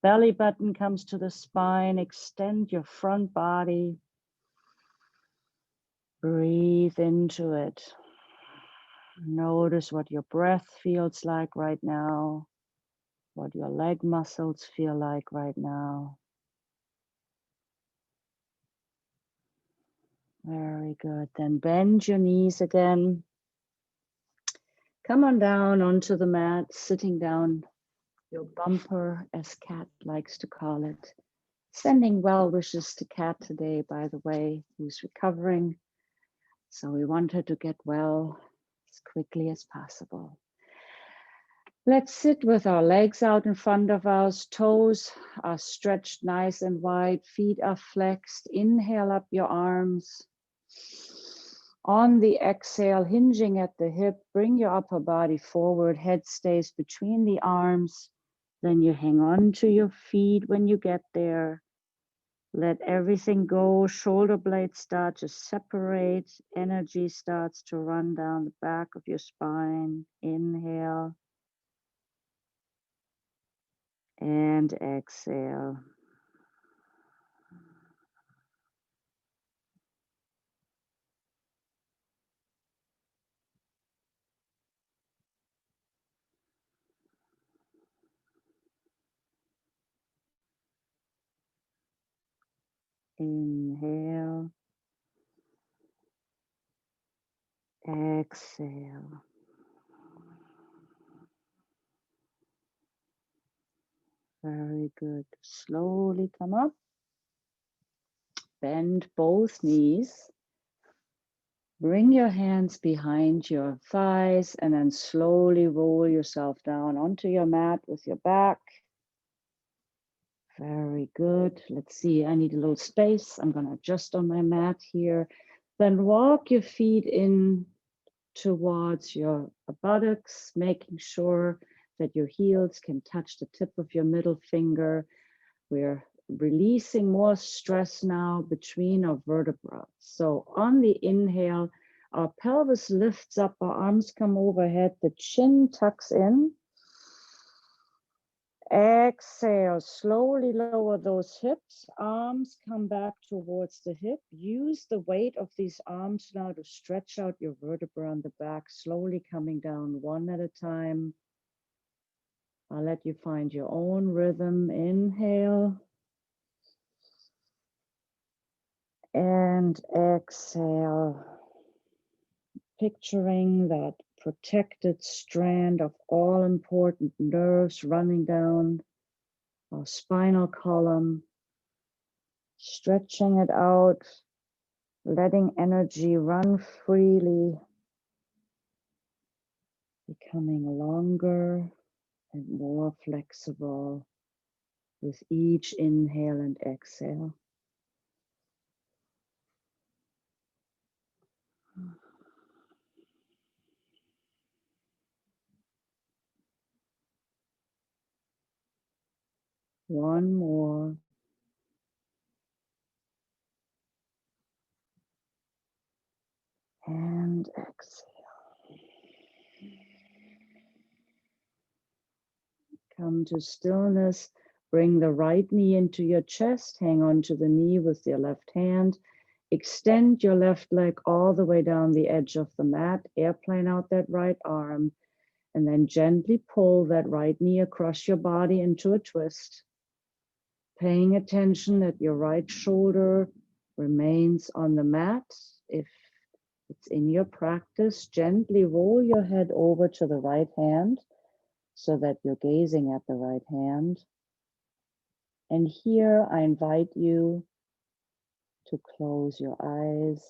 Belly button comes to the spine. Extend your front body. Breathe into it. Notice what your breath feels like right now, what your leg muscles feel like right now. Very good. Then bend your knees again. Come on down onto the mat, sitting down your bumper, as Kat likes to call it. Sending well wishes to Kat today, by the way, who's recovering. So we want her to get well as quickly as possible. Let's sit with our legs out in front of us, toes are stretched nice and wide, feet are flexed. Inhale up your arms. On the exhale, hinging at the hip, bring your upper body forward, head stays between the arms. Then you hang on to your feet when you get there. Let everything go, shoulder blades start to separate, energy starts to run down the back of your spine. Inhale. And exhale. Inhale. Exhale. Very good. Slowly come up. Bend both knees. Bring your hands behind your thighs and then slowly roll yourself down onto your mat with your back. Very good. Let's see, I need a little space. I'm going to adjust on my mat here. Then walk your feet in towards your buttocks, making sure that your heels can touch the tip of your middle finger. We're releasing more stress now between our vertebrae. So on the inhale, our pelvis lifts up, our arms come overhead, the chin tucks in. Exhale, slowly lower those hips, arms come back towards the hip. Use the weight of these arms now to stretch out your vertebrae on the back, slowly coming down one at a time. I'll let you find your own rhythm. Inhale. And exhale. Picturing that protected strand of all important nerves running down our spinal column, stretching it out, letting energy run freely, becoming longer and more flexible with each inhale and exhale. One more. And exhale. Come to stillness. Bring the right knee into your chest. Hang on to the knee with your left hand. Extend your left leg all the way down the edge of the mat. Airplane out that right arm. And then gently pull that right knee across your body into a twist. Paying attention that your right shoulder remains on the mat. If it's in your practice, gently roll your head over to the right hand so that you're gazing at the right hand. And here I invite you to close your eyes,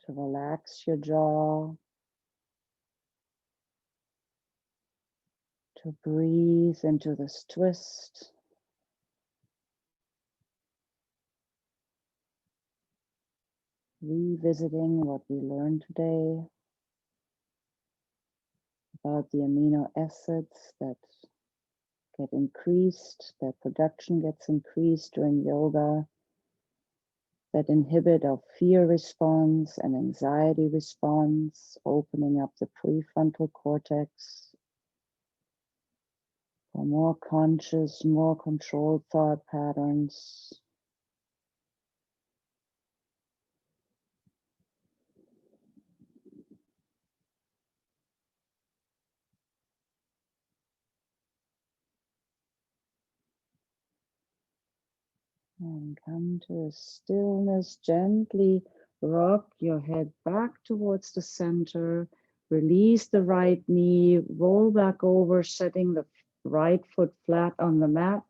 to relax your jaw, to breathe into this twist. revisiting what we learned today about the amino acids that get increased, their production gets increased during yoga, that inhibit our fear response and anxiety response, opening up the prefrontal cortex for more conscious, more controlled thought patterns. And come to a stillness, gently rock your head back towards the center, release the right knee, roll back over, setting the right foot flat on the mat.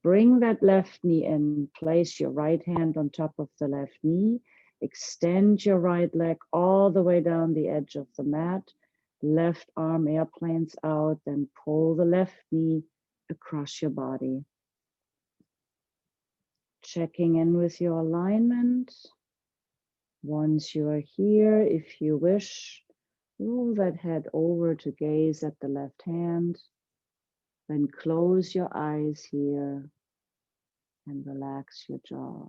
Bring that left knee in, place your right hand on top of the left knee, extend your right leg all the way down the edge of the mat, left arm airplanes out, then pull the left knee across your body. Checking in with your alignment. Once you are here, if you wish, roll that head over to gaze at the left hand. Then close your eyes here and relax your jaw.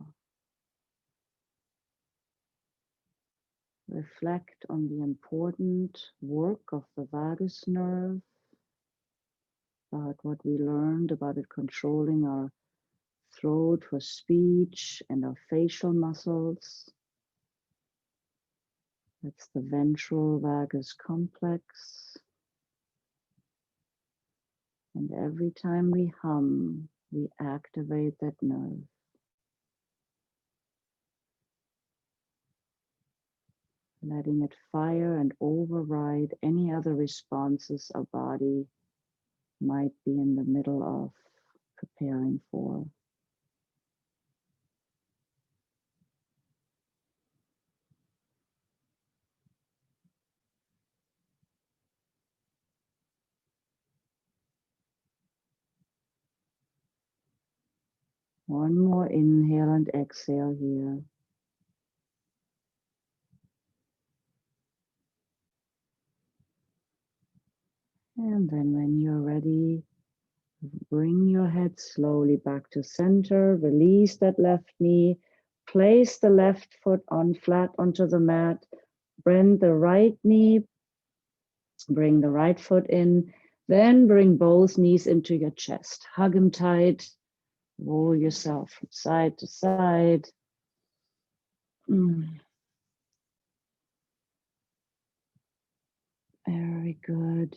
Reflect on the important work of the vagus nerve, about what we learned about it controlling our throat for speech and our facial muscles. That's the ventral vagus complex. And every time we hum, we activate that nerve. Letting it fire and override any other responses our body might be in the middle of preparing for. One more inhale and exhale here. And then when you're ready, bring your head slowly back to center, release that left knee, place the left foot on flat onto the mat, bend the right knee, bring the right foot in, then bring both knees into your chest. Hug them tight, roll yourself from side to side. Very good.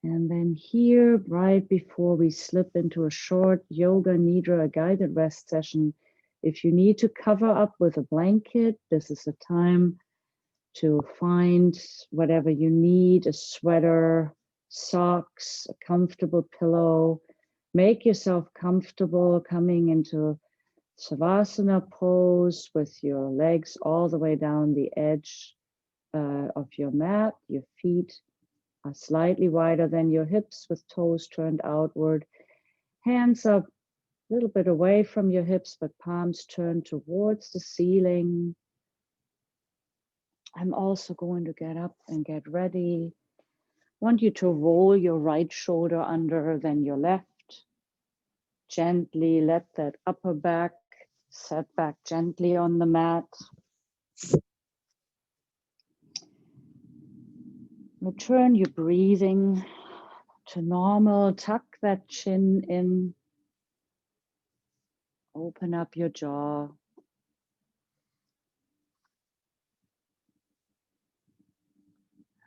And then here, right before we slip into a short yoga nidra, a guided rest session, if you need to cover up with a blanket, this is a time to find whatever you need, a sweater, socks, a comfortable pillow. Make yourself comfortable coming into Savasana pose with your legs all the way down the edge of your mat, your feet are slightly wider than your hips with toes turned outward. Hands up a little bit away from your hips, but palms turned towards the ceiling. I'm also going to get up and get ready. I want you to roll your right shoulder under, then your left. Gently let that upper back set back gently on the mat. Return your breathing to normal. Tuck that chin in. Open up your jaw.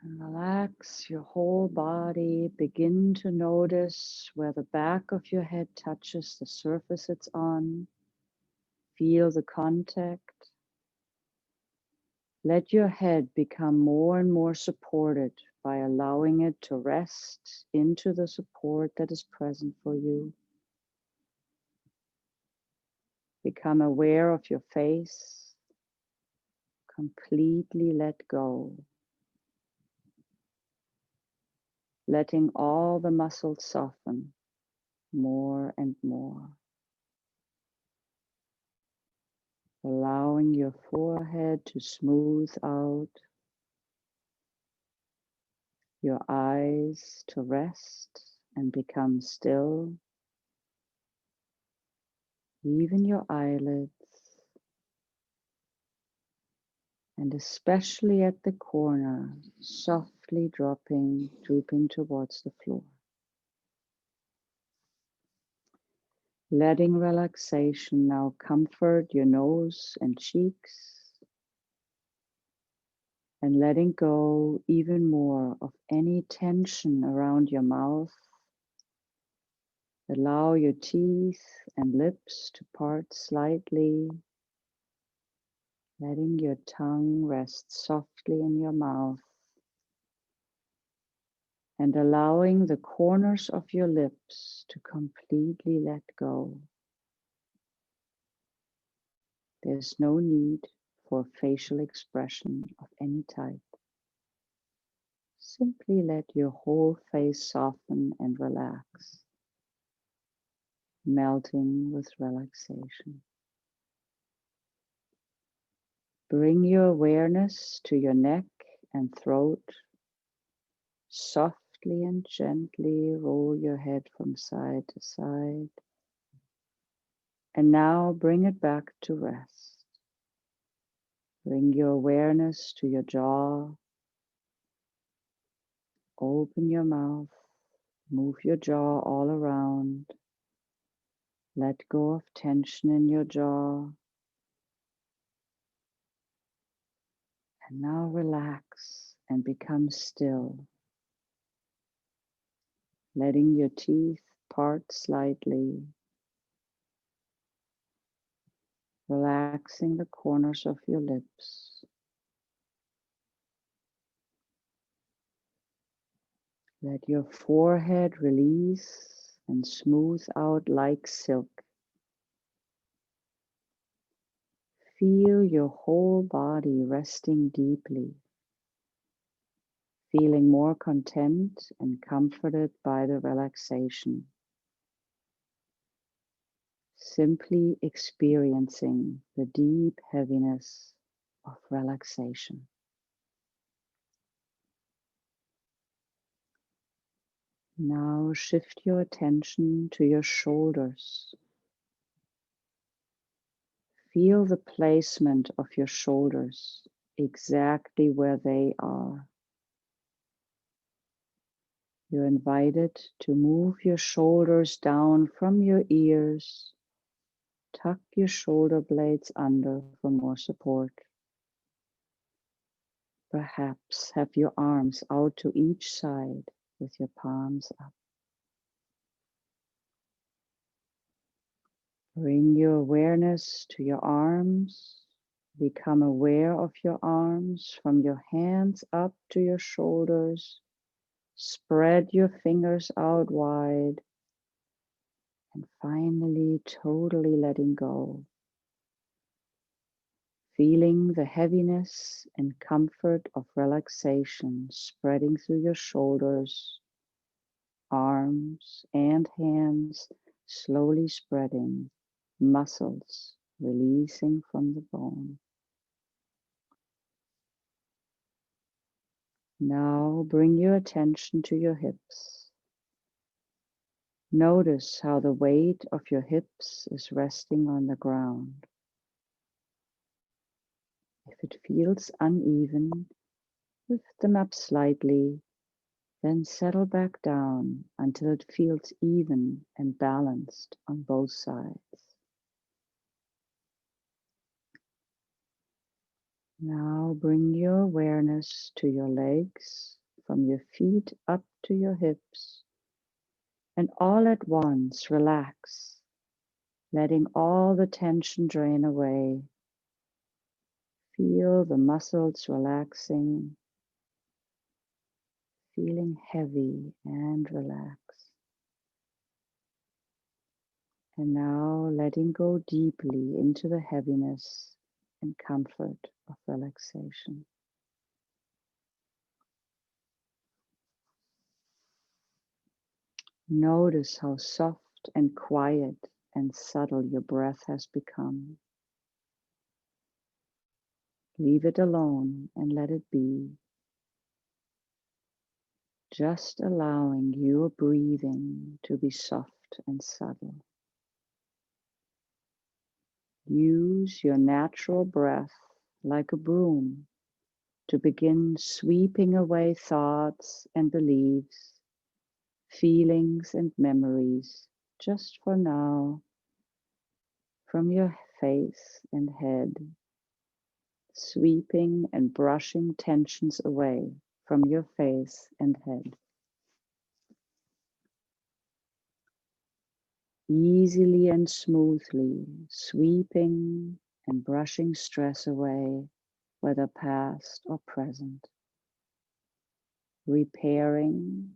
And relax your whole body. Begin to notice where the back of your head touches the surface it's on. Feel the contact. Let your head become more and more supported by allowing it to rest into the support that is present for you. Become aware of your face. Completely let go. Letting all the muscles soften more and more. allowing your forehead to smooth out, your eyes to rest and become still, even your eyelids, and especially at the corner, softly drooping towards the floor. Letting relaxation now comfort your nose and cheeks, and letting go even more of any tension around your mouth. Allow your teeth and lips to part slightly, letting your tongue rest softly in your mouth, and allowing the corners of your lips to completely let go. There's no need for facial expression of any type. Simply let your whole face soften and relax, melting with relaxation. Bring your awareness to your neck and throat. Softly and gently roll your head from side to side. And now bring it back to rest. Bring your awareness to your jaw. Open your mouth. Move your jaw all around. Let go of tension in your jaw. And now relax and become still. Letting your teeth part slightly. Relaxing the corners of your lips. Let your forehead release and smooth out like silk. Feel your whole body resting deeply, feeling more content and comforted by the relaxation. Simply experiencing the deep heaviness of relaxation. Now shift your attention to your shoulders. Feel the placement of your shoulders exactly where they are. You're invited to move your shoulders down from your ears. Tuck your shoulder blades under for more support. Perhaps have your arms out to each side with your palms up. Bring your awareness to your arms. Become aware of your arms from your hands up to your shoulders. Spread your fingers out wide. And finally, totally letting go. Feeling the heaviness and comfort of relaxation spreading through your shoulders, arms, and hands, slowly spreading, muscles releasing from the bone. Now bring your attention to your hips. Notice how the weight of your hips is resting on the ground. If it feels uneven, lift them up slightly, then settle back down until it feels even and balanced on both sides. Now bring your awareness to your legs, from your feet up to your hips, and all at once relax, letting all the tension drain away. Feel the muscles relaxing, feeling heavy and relaxed. And now letting go deeply into the heaviness and comfort of relaxation. Notice how soft and quiet and subtle your breath has become. Leave it alone and let it be. Just allowing your breathing to be soft and subtle. Use your natural breath like a broom to begin sweeping away thoughts and beliefs, feelings and memories, just for now, from your face and head, sweeping and brushing tensions away from your face and head. Easily and smoothly sweeping and brushing stress away, whether past or present, repairing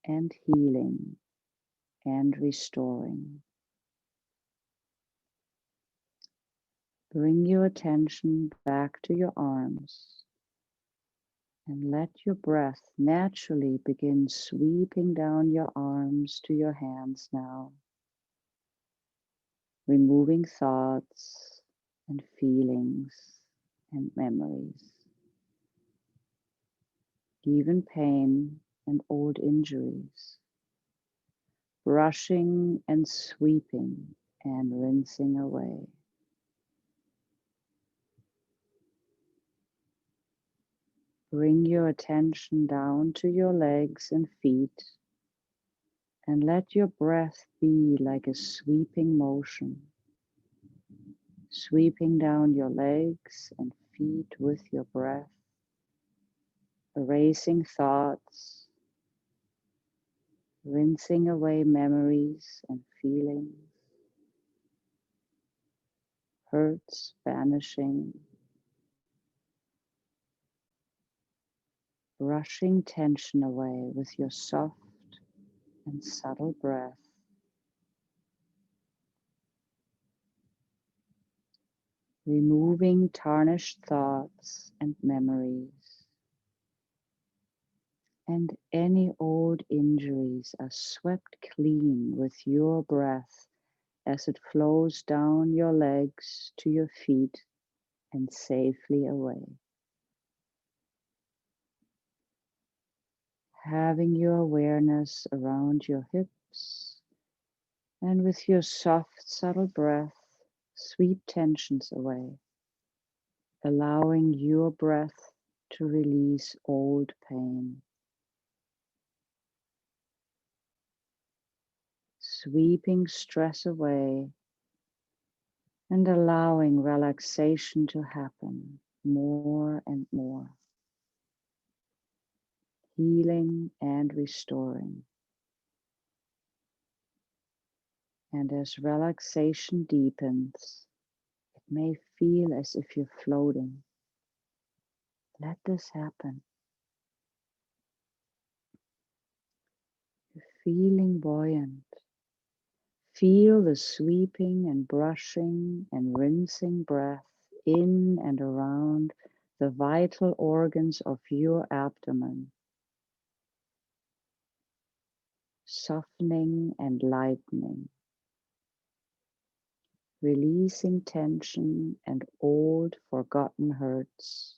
and healing and restoring. Bring your attention back to your arms and let your breath naturally begin sweeping down your arms to your hands now, removing thoughts and feelings and memories, even pain and old injuries, brushing and sweeping and rinsing away. Bring your attention down to your legs and feet and let your breath be like a sweeping motion, sweeping down your legs and feet with your breath, erasing thoughts, rinsing away memories and feelings, hurts vanishing, brushing tension away with your soft and subtle breath. Removing tarnished thoughts and memories, and any old injuries are swept clean with your breath as it flows down your legs to your feet and safely away. Having your awareness around your hips, and with your soft, subtle breath, sweep tensions away, allowing your breath to release old pain. Sweeping stress away and allowing relaxation to happen more and more. Healing and restoring. And as relaxation deepens, it may feel as if you're floating. Let this happen. You're feeling buoyant. Feel the sweeping and brushing and rinsing breath in and around the vital organs of your abdomen, softening and lightening, releasing tension and old forgotten hurts,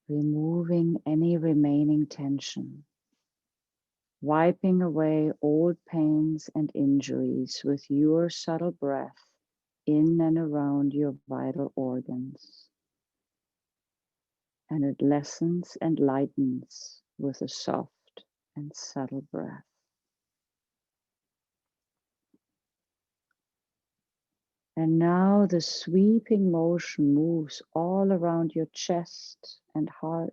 removing any remaining tension, wiping away old pains and injuries with your subtle breath in and around your vital organs. And it lessens and lightens with a soft and subtle breath. And now the sweeping motion moves all around your chest and heart.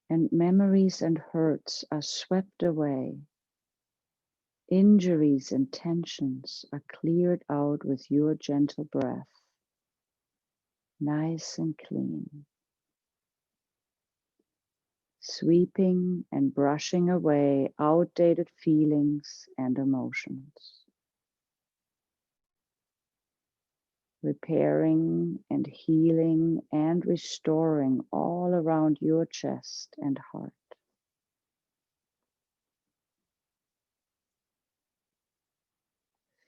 And memories and hurts are swept away. Injuries and tensions are cleared out with your gentle breath, nice and clean. Sweeping and brushing away outdated feelings and emotions. Repairing and healing and restoring all around your chest and heart.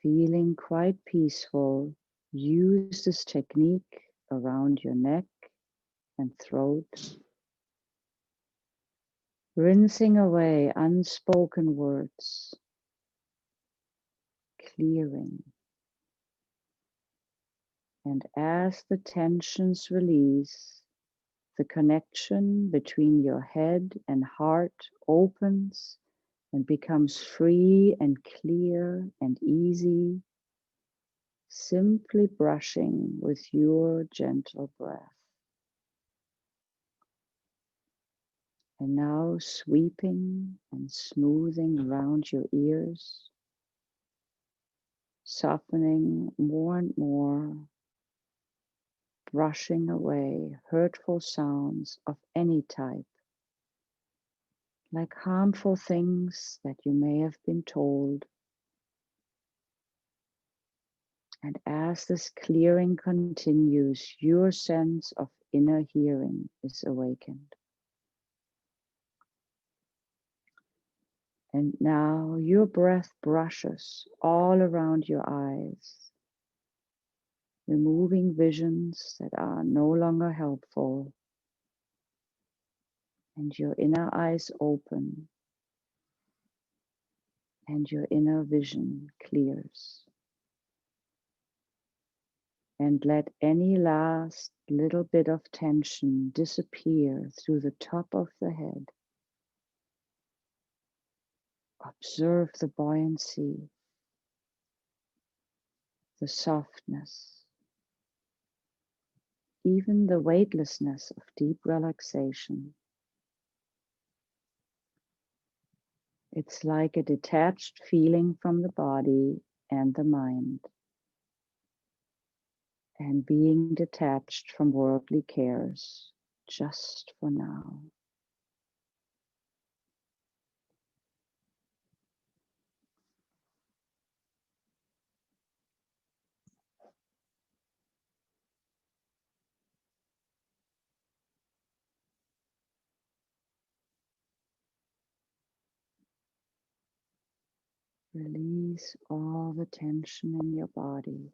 feeling quite peaceful, use this technique around your neck and throat, rinsing away unspoken words, clearing. And as the tensions release, the connection between your head and heart opens and becomes free and clear and easy, simply brushing with your gentle breath. And now sweeping and smoothing around your ears, softening more and more, brushing away hurtful sounds of any type, like harmful things that you may have been told. And as this clearing continues, your sense of inner hearing is awakened. And now your breath brushes all around your eyes, removing visions that are no longer helpful. And your inner eyes open, and your inner vision clears. And let any last little bit of tension disappear through the top of the head. Observe the buoyancy, the softness, even the weightlessness of deep relaxation. It's like a detached feeling from the body and the mind, and being detached from worldly cares just for now. Release all the tension in your body.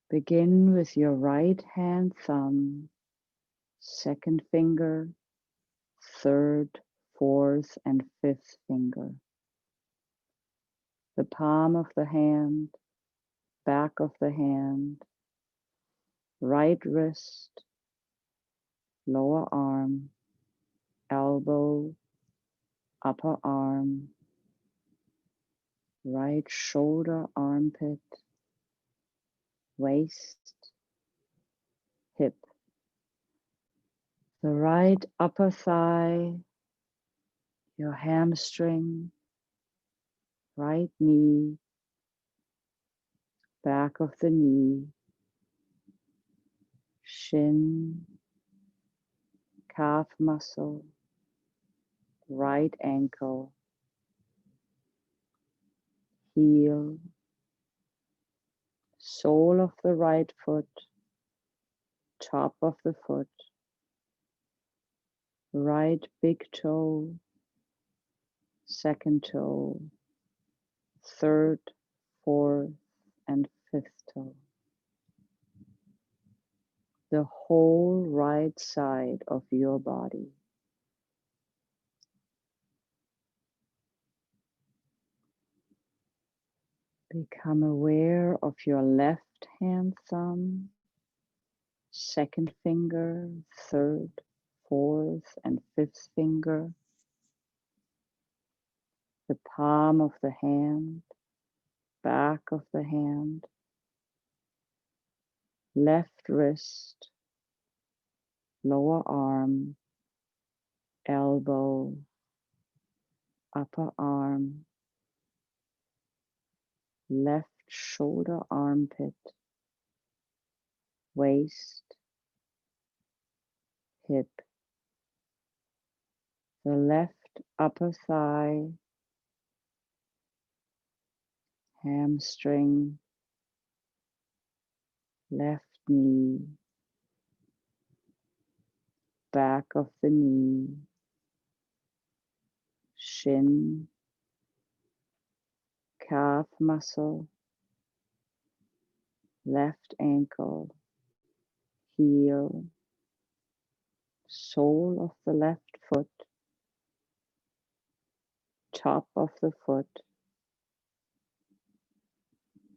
Begin with your right hand thumb, second finger, third, fourth, and fifth finger. The palm of the hand, back of the hand, right wrist, lower arm, elbow, upper arm, right shoulder, armpit, waist, hip. The right upper thigh, your hamstring, right knee, back of the knee, shin, calf muscle, right ankle, heel, sole of the right foot, top of the foot, right big toe, second toe, third, fourth, and fifth toe. The whole right side of your body. Become aware of your left hand thumb, second finger, third, fourth, and fifth finger, the palm of the hand, back of the hand, left wrist, lower arm, elbow, upper arm, left shoulder, armpit, waist, hip, the left upper thigh, hamstring, left knee, back of the knee, shin, calf muscle, left ankle, heel, sole of the left foot, top of the foot,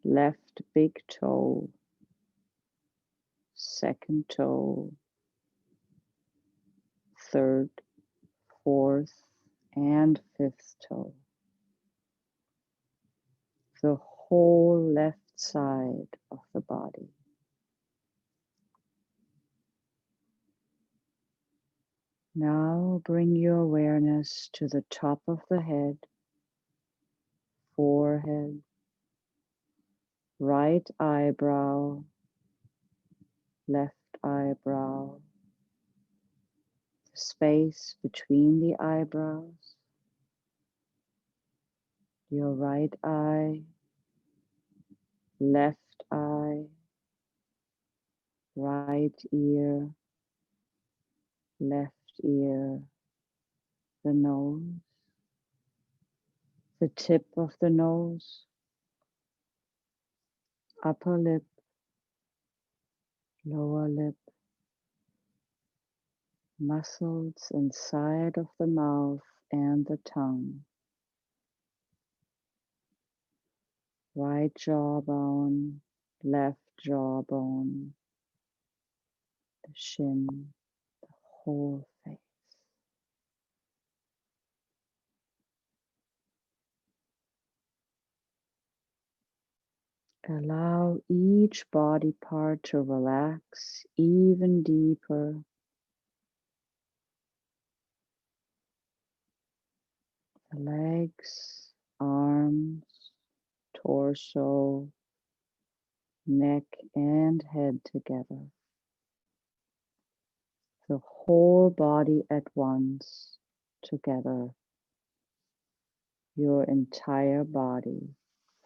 left big toe, second toe, third, fourth, and fifth toe. The whole left side of the body. Now bring your awareness to the top of the head, forehead, right eyebrow, left eyebrow, the space between the eyebrows, your right eye, left eye, right ear, left ear, the nose, the tip of the nose, upper lip, lower lip, muscles inside of the mouth and the tongue, right jawbone, left jawbone, the shin, the whole face. Allow each body part to relax even deeper. The legs, arms, torso, neck and head together. The whole body at once together. Your entire body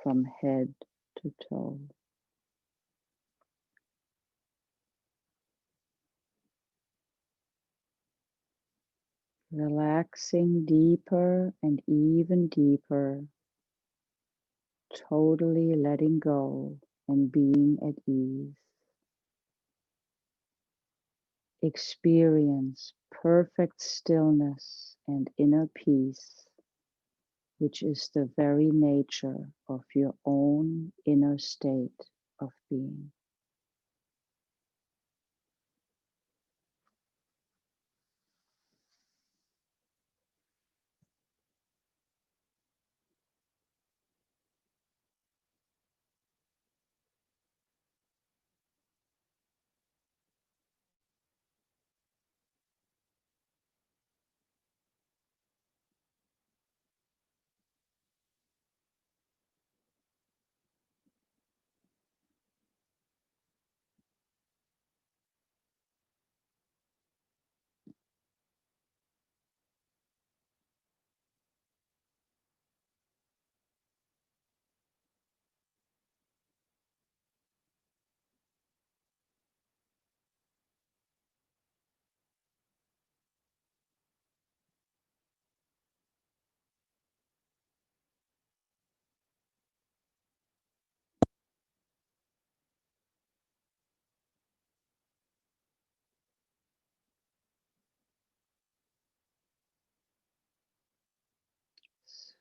from head to toe. Relaxing deeper and even deeper, totally letting go and being at ease. Experience perfect stillness and inner peace, which is the very nature of your own inner state of being.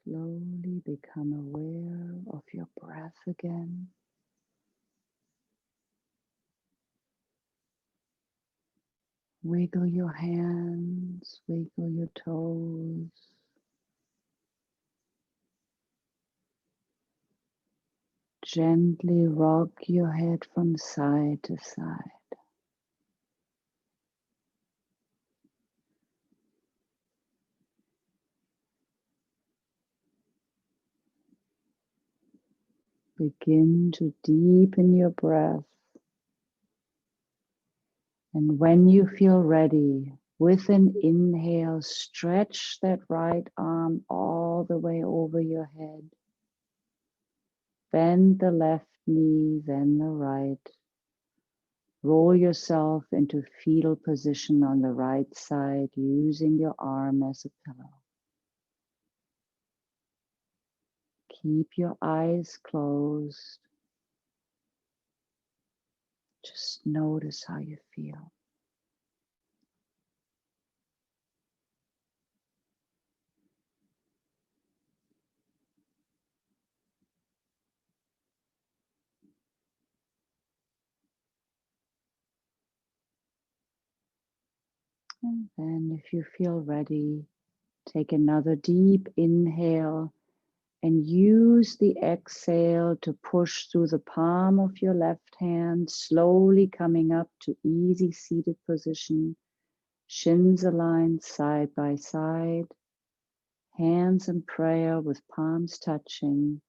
Slowly become aware of your breath again. Wiggle your hands, wiggle your toes. Gently rock your head from side to side. Begin to deepen your breath. And when you feel ready, with an inhale, stretch that right arm all the way over your head. Bend the left knee, then the right. Roll yourself into fetal position on the right side, using your arm as a pillow. Keep your eyes closed. Just notice how you feel. And then if you feel ready, take another deep inhale and use the exhale to push through the palm of your left hand, slowly coming up to easy seated position, shins aligned side by side, hands in prayer with palms touching.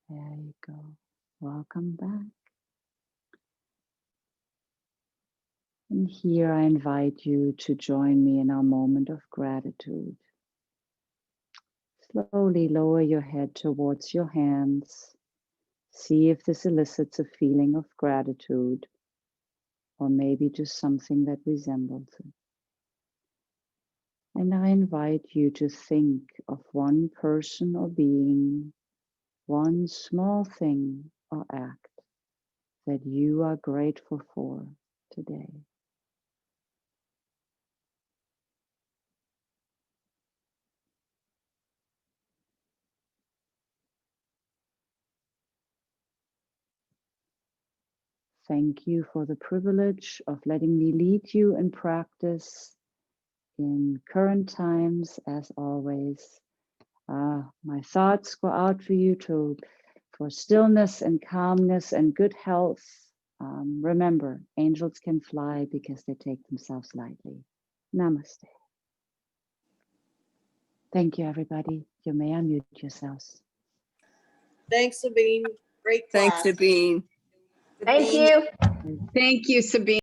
There you go. Welcome back. And here I invite you to join me in our moment of gratitude. Slowly lower your head towards your hands. See if this elicits a feeling of gratitude, or maybe just something that resembles it. And I invite you to think of one person or being, one small thing or act that you are grateful for today. Thank you for the privilege of letting me lead you in practice in current times, as always. My thoughts go out for you for stillness and calmness and good health. Remember, angels can fly because they take themselves lightly. Namaste. Thank you, everybody. You may unmute yourselves. Thanks, Sabine. Great class. Thanks, Sabine. Thank you. Thank you, Sabine.